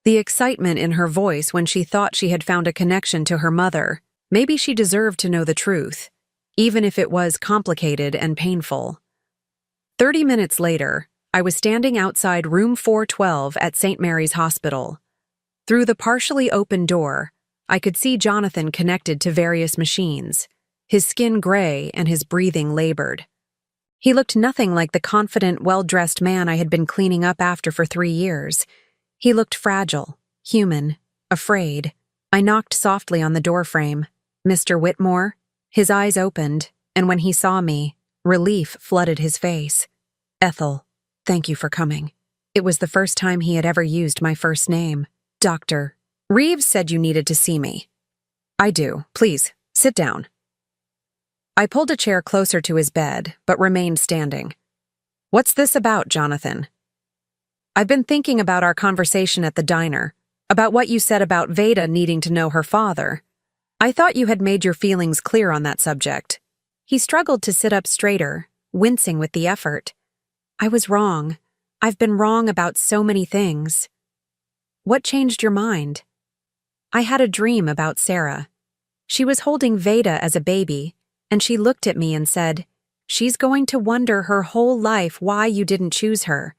Speaker 1: The excitement in her voice when she thought she had found a connection to her mother. Maybe she deserved to know the truth, even if it was complicated and painful. 30 minutes later, I was standing outside room 412 at St. Mary's Hospital. Through the partially open door, I could see Jonathan connected to various machines, his skin gray and his breathing labored. He looked nothing like the confident, well-dressed man I had been cleaning up after for 3 years. He looked fragile, human, afraid. I knocked softly on the doorframe. Mr. Whitmore? His eyes opened, and when he saw me, relief flooded his face. Ethel, thank you for coming. It was the first time he had ever used my first name. Dr. Reeves said you needed to see me. I do. Please, sit down. I pulled a chair closer to his bed, but remained standing. What's this about, Jonathan? I've been thinking about our conversation at the diner, about what you said about Veda needing to know her father. I thought you had made your feelings clear on that subject. He struggled to sit up straighter, wincing with the effort. I was wrong. I've been wrong about so many things. What changed your mind? I had a dream about Sarah. She was holding Veda as a baby, and she looked at me and said, "She's going to wonder her whole life why you didn't choose her."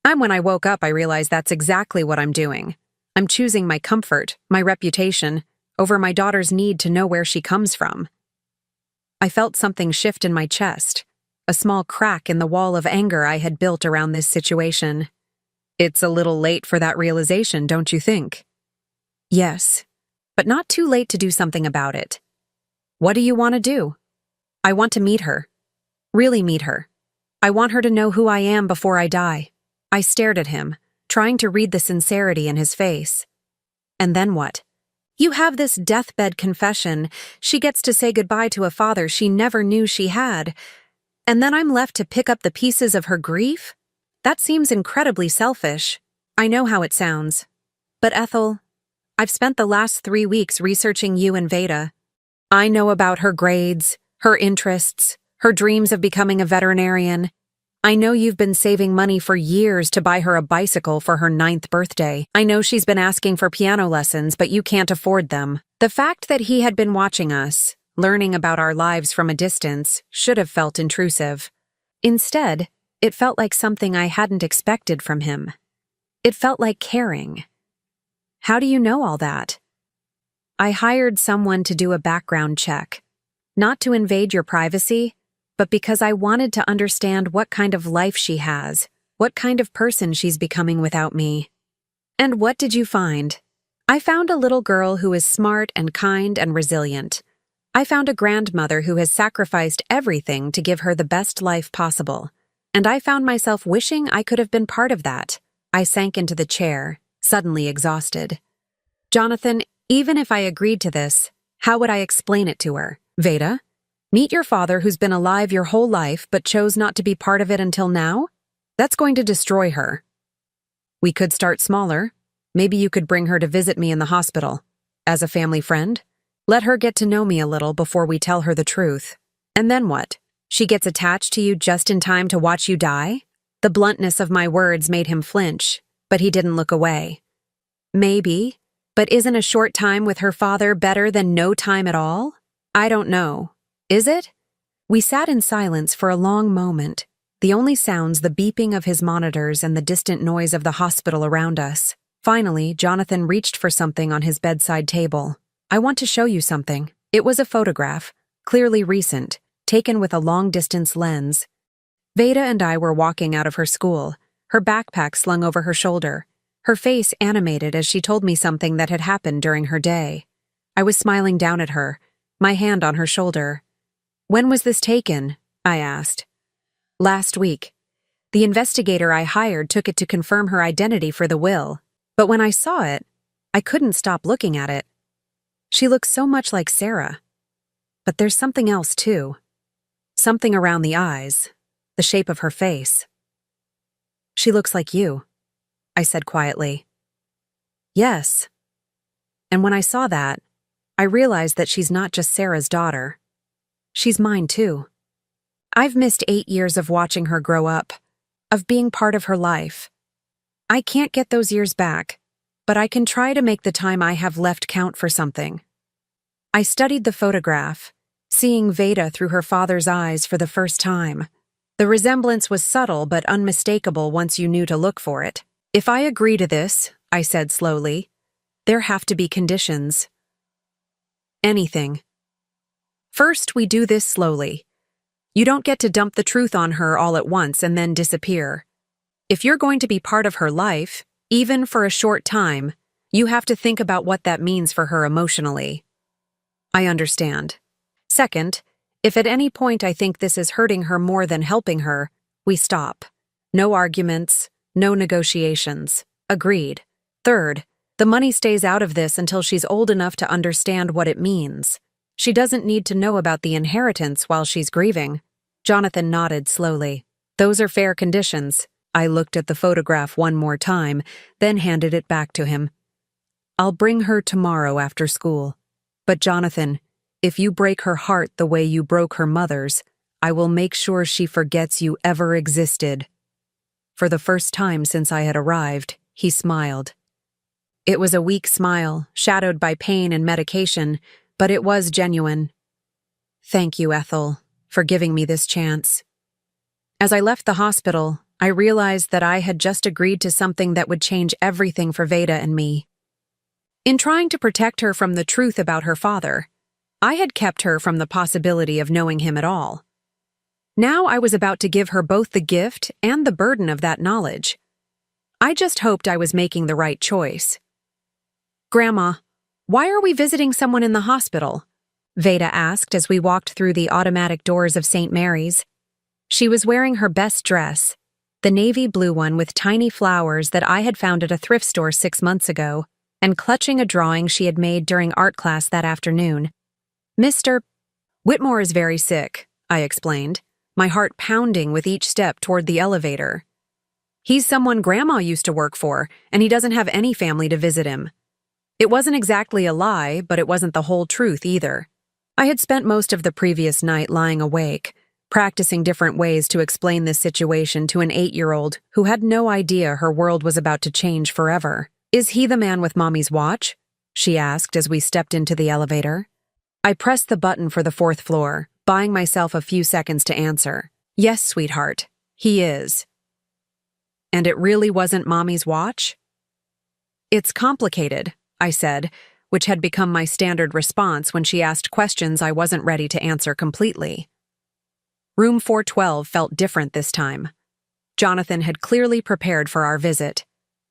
Speaker 1: When I woke up, I realized that's exactly what I'm doing. I'm choosing my comfort, my reputation, over my daughter's need to know where she comes from. I felt something shift in my chest, a small crack in the wall of anger I had built around this situation. It's a little late for that realization, don't you think? Yes, but not too late to do something about it. What do you want to do? I want to meet her. Really meet her. I want her to know who I am before I die. I stared at him, trying to read the sincerity in his face. And then what? You have this deathbed confession. She gets to say goodbye to a father she never knew she had. And then I'm left to pick up the pieces of her grief? That seems incredibly selfish. I know how it sounds. But Ethel, I've spent the last 3 weeks researching you and Veda. I know about her grades, her interests, her dreams of becoming a veterinarian. I know you've been saving money for years to buy her a bicycle for her 9th birthday. I know she's been asking for piano lessons, but you can't afford them. The fact that he had been watching us, learning about our lives from a distance, should have felt intrusive. Instead, it felt like something I hadn't expected from him. It felt like caring. How do you know all that? I hired someone to do a background check, not to invade your privacy, but because I wanted to understand what kind of life she has, what kind of person she's becoming without me. And what did you find? I found a little girl who is smart and kind and resilient. I found a grandmother who has sacrificed everything to give her the best life possible. And I found myself wishing I could have been part of that. I sank into the chair, suddenly exhausted. Jonathan, even if I agreed to this, how would I explain it to her? Veda? Meet your father who's been alive your whole life but chose not to be part of it until now? That's going to destroy her. We could start smaller. Maybe you could bring her to visit me in the hospital. As a family friend? Let her get to know me a little before we tell her the truth. And then what? She gets attached to you just in time to watch you die? The bluntness of my words made him flinch, but he didn't look away. Maybe, but isn't a short time with her father better than no time at all? I don't know. Is it? We sat in silence for a long moment, the only sounds the beeping of his monitors and the distant noise of the hospital around us. Finally, Jonathan reached for something on his bedside table. I want to show you something. It was a photograph, clearly recent, taken with a long-distance lens. Veda and I were walking out of her school, her backpack slung over her shoulder, her face animated as she told me something that had happened during her day. I was smiling down at her, my hand on her shoulder. When was this taken? I asked. Last week. The investigator I hired took it to confirm her identity for the will, but when I saw it, I couldn't stop looking at it. She looks so much like Sarah. But there's something else too. Something around the eyes, the shape of her face. She looks like you, I said quietly. Yes. And when I saw that, I realized that she's not just Sarah's daughter. She's mine too. I've missed 8 years of watching her grow up, of being part of her life. I can't get those years back, but I can try to make the time I have left count for something. I studied the photograph, seeing Veda through her father's eyes for the first time. The resemblance was subtle but unmistakable once you knew to look for it. If I agree to this, I said slowly, there have to be conditions. Anything. First, we do this slowly. You don't get to dump the truth on her all at once and then disappear. If you're going to be part of her life, even for a short time, You have to think about what that means for her emotionally. I understand. Second, if at any point I think this is hurting her more than helping her, we stop. No arguments, no negotiations. Agreed. Third, the money stays out of this until she's old enough to understand what it means. She doesn't need to know about the inheritance while she's grieving. Jonathan nodded slowly. Those are fair conditions. I looked at the photograph one more time, then handed it back to him. I'll bring her tomorrow after school. But Jonathan, if you break her heart the way you broke her mother's, I will make sure she forgets you ever existed. For the first time since I had arrived, he smiled. It was a weak smile, shadowed by pain and medication, but it was genuine. Thank you, Ethel, for giving me this chance. As I left the hospital, I realized that I had just agreed to something that would change everything for Veda and me. In trying to protect her from the truth about her father, I had kept her from the possibility of knowing him at all. Now I was about to give her both the gift and the burden of that knowledge. I just hoped I was making the right choice. Grandma, why are we visiting someone in the hospital? Veda asked as we walked through the automatic doors of St. Mary's. She was wearing her best dress, the navy blue one with tiny flowers that I had found at a thrift store 6 months ago, and clutching a drawing she had made during art class that afternoon. Mr. Whitmore is very sick, I explained, my heart pounding with each step toward the elevator. He's someone Grandma used to work for, and he doesn't have any family to visit him. It wasn't exactly a lie, but it wasn't the whole truth either. I had spent most of the previous night lying awake, practicing different ways to explain this situation to an 8-year-old who had no idea her world was about to change forever. Is he the man with Mommy's watch? She asked as we stepped into the elevator. I pressed the button for the 4th floor, buying myself a few seconds to answer. Yes, sweetheart, he is. And it really wasn't Mommy's watch? It's complicated, I said, which had become my standard response when she asked questions I wasn't ready to answer completely. Room 412 felt different this time. Jonathan had clearly prepared for our visit.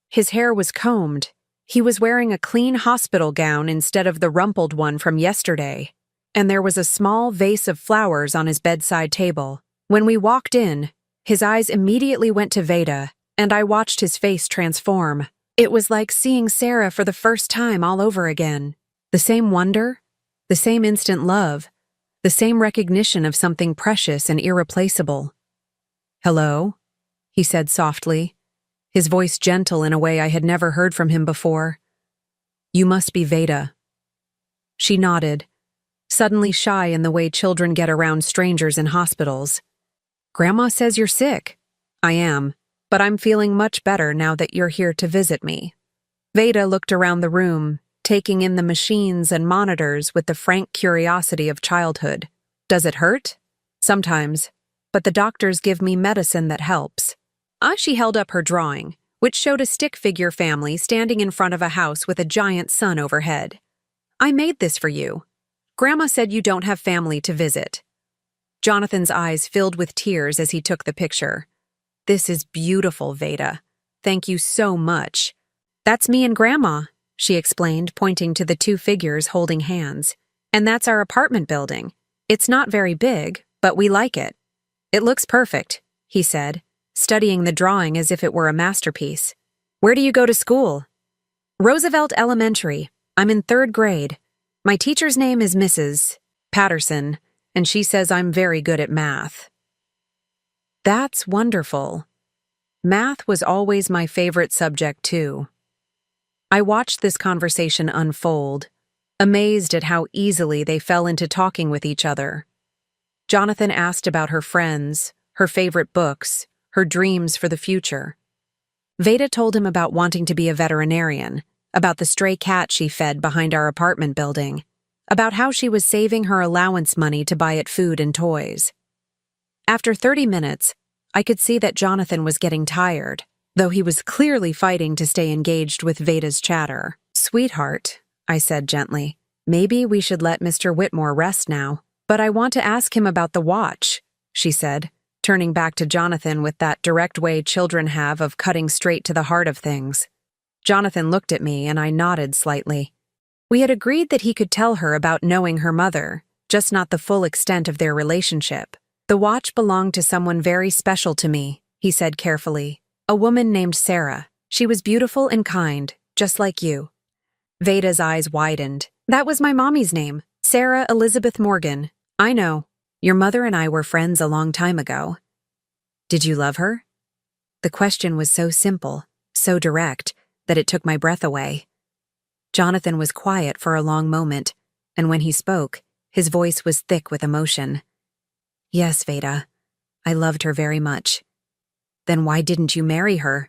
Speaker 1: His hair was combed. He was wearing a clean hospital gown instead of the rumpled one from yesterday, and there was a small vase of flowers on his bedside table. When we walked in, his eyes immediately went to Veda, and I watched his face transform. It was like seeing Sarah for the first time all over again. The same wonder, the same instant love, the same recognition of something precious and irreplaceable. Hello, he said softly, his voice gentle in a way I had never heard from him before. You must be Veda. She nodded, suddenly shy in the way children get around strangers in hospitals. Grandma says you're sick. I am, but I'm feeling much better now that you're here to visit me. Veda looked around the room, taking in the machines and monitors with the frank curiosity of childhood. Does it hurt? Sometimes, but the doctors give me medicine that helps. She held up her drawing, which showed a stick figure family standing in front of a house with a giant sun overhead. I made this for you. Grandma said you don't have family to visit. Jonathan's eyes filled with tears as he took the picture. This is beautiful, Veda. Thank you so much. That's me and Grandma, she explained, pointing to the 2 figures holding hands. And that's our apartment building. It's not very big, but we like it. It looks perfect, he said, studying the drawing as if it were a masterpiece. Where do you go to school? Roosevelt Elementary. I'm in 3rd grade. My teacher's name is Mrs. Patterson, and she says I'm very good at math. That's wonderful. Math was always my favorite subject, too. I watched this conversation unfold, amazed at how easily they fell into talking with each other. Jonathan asked about her friends, her favorite books, her dreams for the future. Veda told him about wanting to be a veterinarian, about the stray cat she fed behind our apartment building, about how she was saving her allowance money to buy it food and toys. After 30 minutes, I could see that Jonathan was getting tired, though he was clearly fighting to stay engaged with Veda's chatter. Sweetheart, I said gently, maybe we should let Mr. Whitmore rest now. But I want to ask him about the watch, she said, turning back to Jonathan with that direct way children have of cutting straight to the heart of things. Jonathan looked at me and I nodded slightly. We had agreed that he could tell her about knowing her mother, just not the full extent of their relationship. The watch belonged to someone very special to me, he said carefully. A woman named Sarah. She was beautiful and kind, just like you. Veda's eyes widened. That was my mommy's name, Sarah Elizabeth Morgan. I know. Your mother and I were friends a long time ago. Did you love her? The question was so simple, so direct, that it took my breath away. Jonathan was quiet for a long moment, and when he spoke, his voice was thick with emotion. Yes, Veda. I loved her very much. Then why didn't you marry her?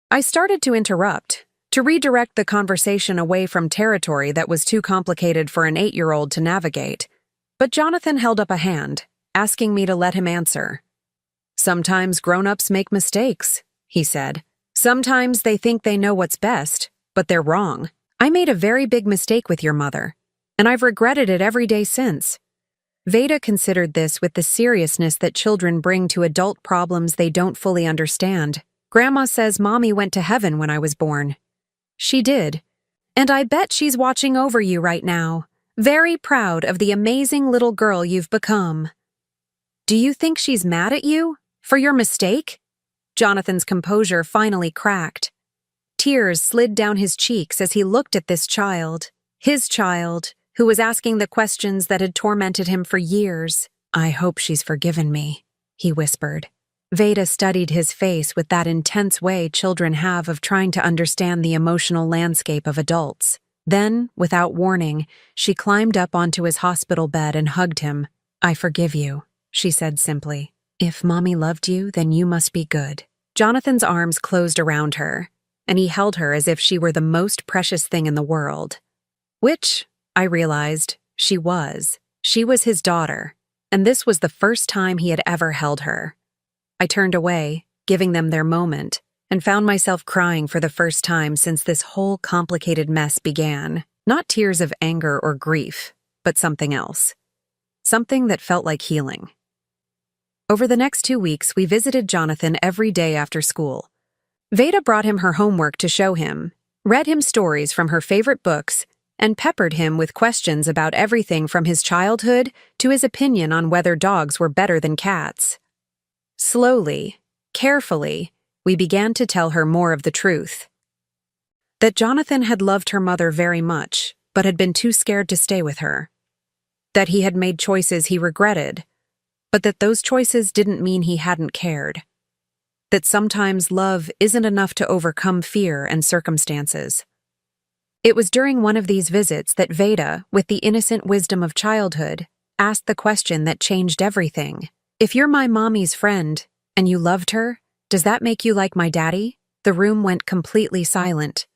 Speaker 1: I started to interrupt, to redirect the conversation away from territory that was too complicated for an 8-year-old to navigate. But Jonathan held up a hand, asking me to let him answer. Sometimes grown-ups make mistakes, he said. Sometimes they think they know what's best, but they're wrong. I made a very big mistake with your mother, and I've regretted it every day since. Veda considered this with the seriousness that children bring to adult problems they don't fully understand. Grandma says Mommy went to heaven when I was born. She did. And I bet she's watching over you right now, very proud of the amazing little girl you've become. Do you think she's mad at you for your mistake? Jonathan's composure finally cracked. Tears slid down his cheeks as he looked at this child, his child, who was asking the questions that had tormented him for years. I hope she's forgiven me, he whispered. Veda studied his face with that intense way children have of trying to understand the emotional landscape of adults. Then, without warning, she climbed up onto his hospital bed and hugged him. I forgive you, she said simply. If Mommy loved you, then you must be good. Jonathan's arms closed around her, and he held her as if she were the most precious thing in the world. Which, I realized, she was. She was his daughter, and this was the first time he had ever held her. I turned away, giving them their moment, and found myself crying for the first time since this whole complicated mess began. Not tears of anger or grief, but something else. Something that felt like healing. Over the next 2 weeks, we visited Jonathan every day after school. Veda brought him her homework to show him, read him stories from her favorite books, and peppered him with questions about everything from his childhood to his opinion on whether dogs were better than cats. Slowly, carefully, we began to tell her more of the truth. That Jonathan had loved her mother very much, but had been too scared to stay with her. That he had made choices he regretted, but that those choices didn't mean he hadn't cared. That sometimes love isn't enough to overcome fear and circumstances. It was during one of these visits that Veda, with the innocent wisdom of childhood, asked the question that changed everything. If you're my mommy's friend, and you loved her, does that make you like my daddy? The room went completely silent.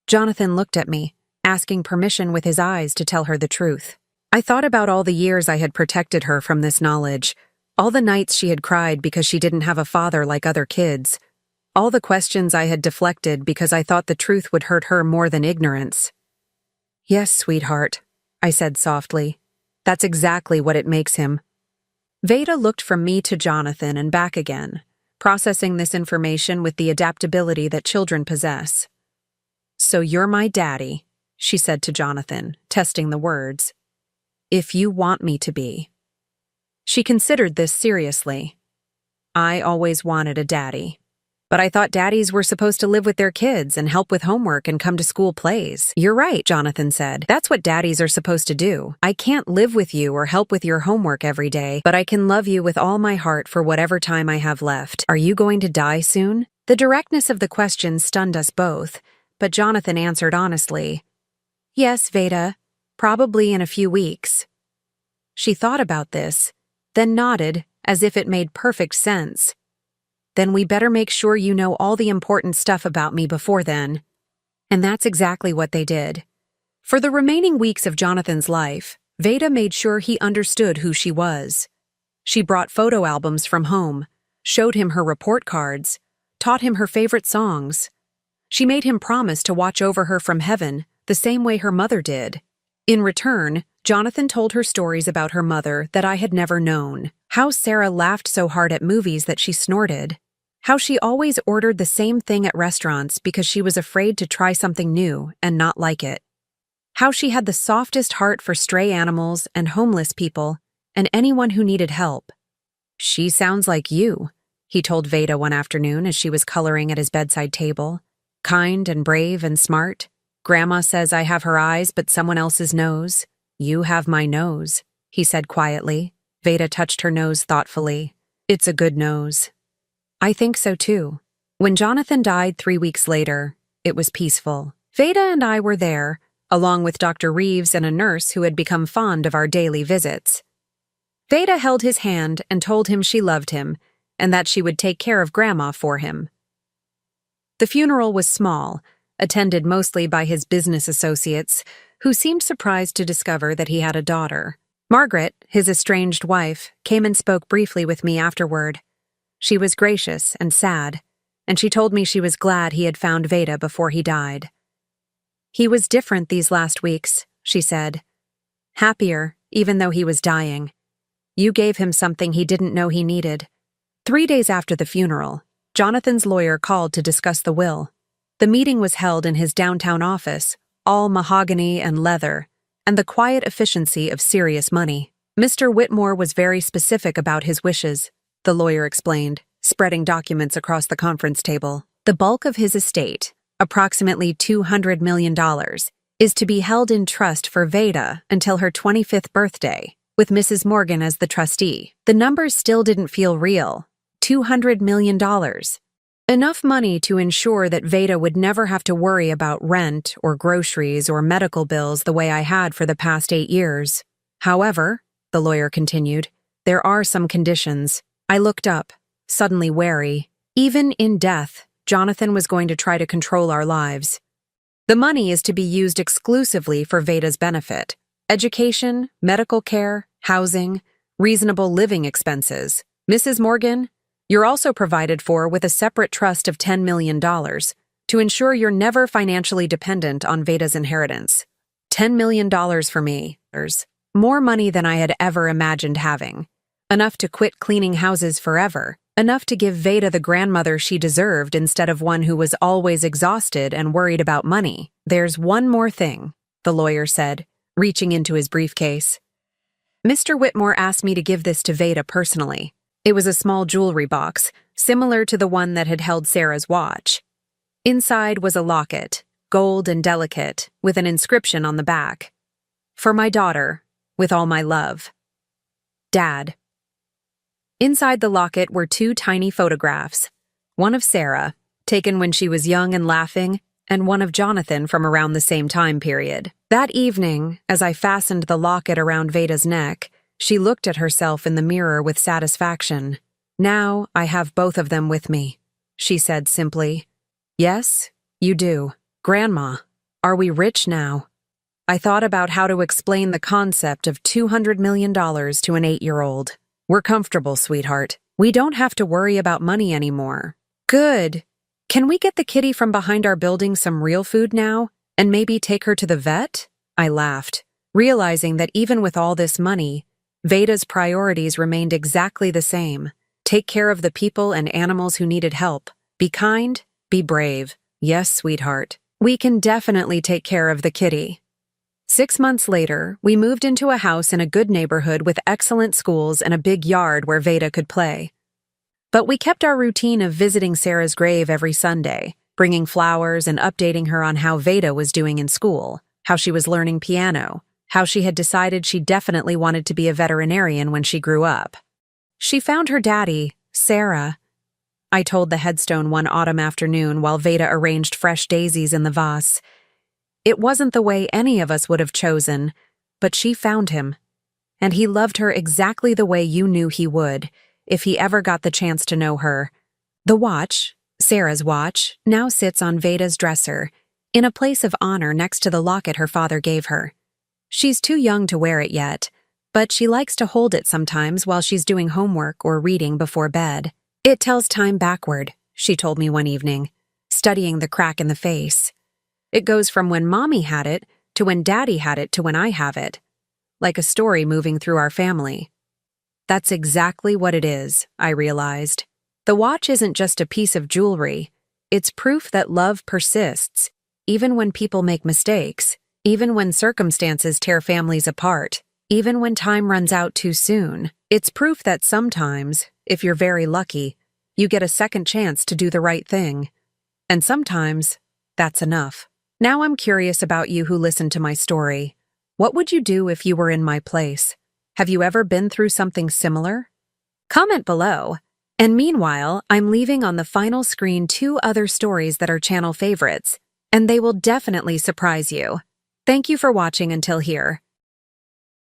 Speaker 1: Jonathan looked at me, asking permission with his eyes to tell her the truth. I thought about all the years I had protected her from this knowledge, all the nights she had cried because she didn't have a father like other kids, all the questions I had deflected because I thought the truth would hurt her more than ignorance. Yes, sweetheart, I said softly. That's exactly what it makes him. Veda looked from me to Jonathan and back again, processing this information with the adaptability that children possess. So you're my daddy, she said to Jonathan, testing the words. If you want me to be. She considered this seriously. I always wanted a daddy. But I thought daddies were supposed to live with their kids and help with homework and come to school plays. You're right, Jonathan said. That's what daddies are supposed to do. I can't live with you or help with your homework every day, but I can love you with all my heart for whatever time I have left. Are you going to die soon? The directness of the question stunned us both, but Jonathan answered honestly. Yes, Veda, probably in a few weeks. She thought about this, then nodded as if it made perfect sense. Then we better make sure you know all the important stuff about me before then. And that's exactly what they did. For the remaining weeks of Jonathan's life, Veda made sure he understood who she was. She brought photo albums from home, showed him her report cards, taught him her favorite songs. She made him promise to watch over her from heaven, the same way her mother did. In return, Jonathan told her stories about her mother that I had never known. How Sarah laughed so hard at movies that she snorted. How she always ordered the same thing at restaurants because she was afraid to try something new and not like it. How she had the softest heart for stray animals and homeless people and anyone who needed help. "She sounds like you," he told Veda one afternoon as she was coloring at his bedside table. "Kind and brave and smart. Grandma says I have her eyes but someone else's nose. You have my nose," he said quietly. Veda touched her nose thoughtfully. "It's a good nose." "I think so too." When Jonathan died 3 weeks later, it was peaceful. Veda and I were there, along with Dr. Reeves and a nurse who had become fond of our daily visits. Veda held his hand and told him she loved him and that she would take care of Grandma for him. The funeral was small, attended mostly by his business associates, who seemed surprised to discover that he had a daughter. Margaret, his estranged wife, came and spoke briefly with me afterward. She was gracious and sad, and she told me she was glad he had found Veda before he died. "He was different these last weeks," she said. "Happier, even though he was dying. You gave him something he didn't know he needed." 3 days after the funeral, Jonathan's lawyer called to discuss the will. The meeting was held in his downtown office, all mahogany and leather, and the quiet efficiency of serious money. Mr. Whitmore was very specific about his wishes, the lawyer explained, spreading documents across the conference table. The bulk of his estate, approximately $200 million, is to be held in trust for Veda until her 25th birthday, with Mrs. Morgan as the trustee. The numbers still didn't feel real. $200 million. Enough money to ensure that Veda would never have to worry about rent or groceries or medical bills the way I had for the past 8 years. However, the lawyer continued, there are some conditions. I looked up, suddenly wary. Even in death, Jonathan was going to try to control our lives. The money is to be used exclusively for Veda's benefit. Education, medical care, housing, reasonable living expenses. Mrs. Morgan, you're also provided for with a separate trust of $10 million to ensure you're never financially dependent on Veda's inheritance. $10 million for me. There's more money than I had ever imagined having. Enough to quit cleaning houses forever. Enough to give Veda the grandmother she deserved instead of one who was always exhausted and worried about money. There's one more thing, the lawyer said, reaching into his briefcase. Mr. Whitmore asked me to give this to Veda personally. It was a small jewelry box, similar to the one that had held Sarah's watch. Inside was a locket, gold and delicate, with an inscription on the back. "For my daughter, with all my love. Dad." Inside the locket were 2 tiny photographs, one of Sarah, taken when she was young and laughing, and one of Jonathan from around the same time period. That evening, as I fastened the locket around Veda's neck, she looked at herself in the mirror with satisfaction. "Now I have both of them with me," she said simply. "Yes, you do. Grandma, are we rich now?" I thought about how to explain the concept of $200 million to an 8-year-old. "We're comfortable, sweetheart. We don't have to worry about money anymore." "Good. Can we get the kitty from behind our building some real food now, and maybe take her to the vet?" I laughed, realizing that even with all this money, Veda's priorities remained exactly the same. Take care of the people and animals who needed help. Be kind, be brave. Yes, sweetheart. We can definitely take care of the kitty. 6 months later, we moved into a house in a good neighborhood with excellent schools and a big yard where Veda could play. But we kept our routine of visiting Sarah's grave every Sunday, bringing flowers and updating her on how Veda was doing in school, how she was learning piano, how she had decided she definitely wanted to be a veterinarian when she grew up. She found her daddy, Sarah, I told the headstone one autumn afternoon while Veda arranged fresh daisies in the vase. It wasn't the way any of us would have chosen, but she found him. And he loved her exactly the way you knew he would, if he ever got the chance to know her. The watch, Sarah's watch, now sits on Veda's dresser, in a place of honor next to the locket her father gave her. She's too young to wear it yet, but she likes to hold it sometimes while she's doing homework or reading before bed. "It tells time backward," she told me one evening, studying the crack in the face. "It goes from when Mommy had it to when Daddy had it to when I have it. Like a story moving through our family." That's exactly what it is, I realized. The watch isn't just a piece of jewelry. It's proof that love persists, even when people make mistakes, even when circumstances tear families apart, even when time runs out too soon. It's proof that sometimes, if you're very lucky, you get a second chance to do the right thing. And sometimes, that's enough. Now I'm curious about you who listened to my story. What would you do if you were in my place? Have you ever been through something similar? Comment below. And meanwhile, I'm leaving on the final screen 2 other stories that are channel favorites, and they will definitely surprise you. Thank you for watching until here.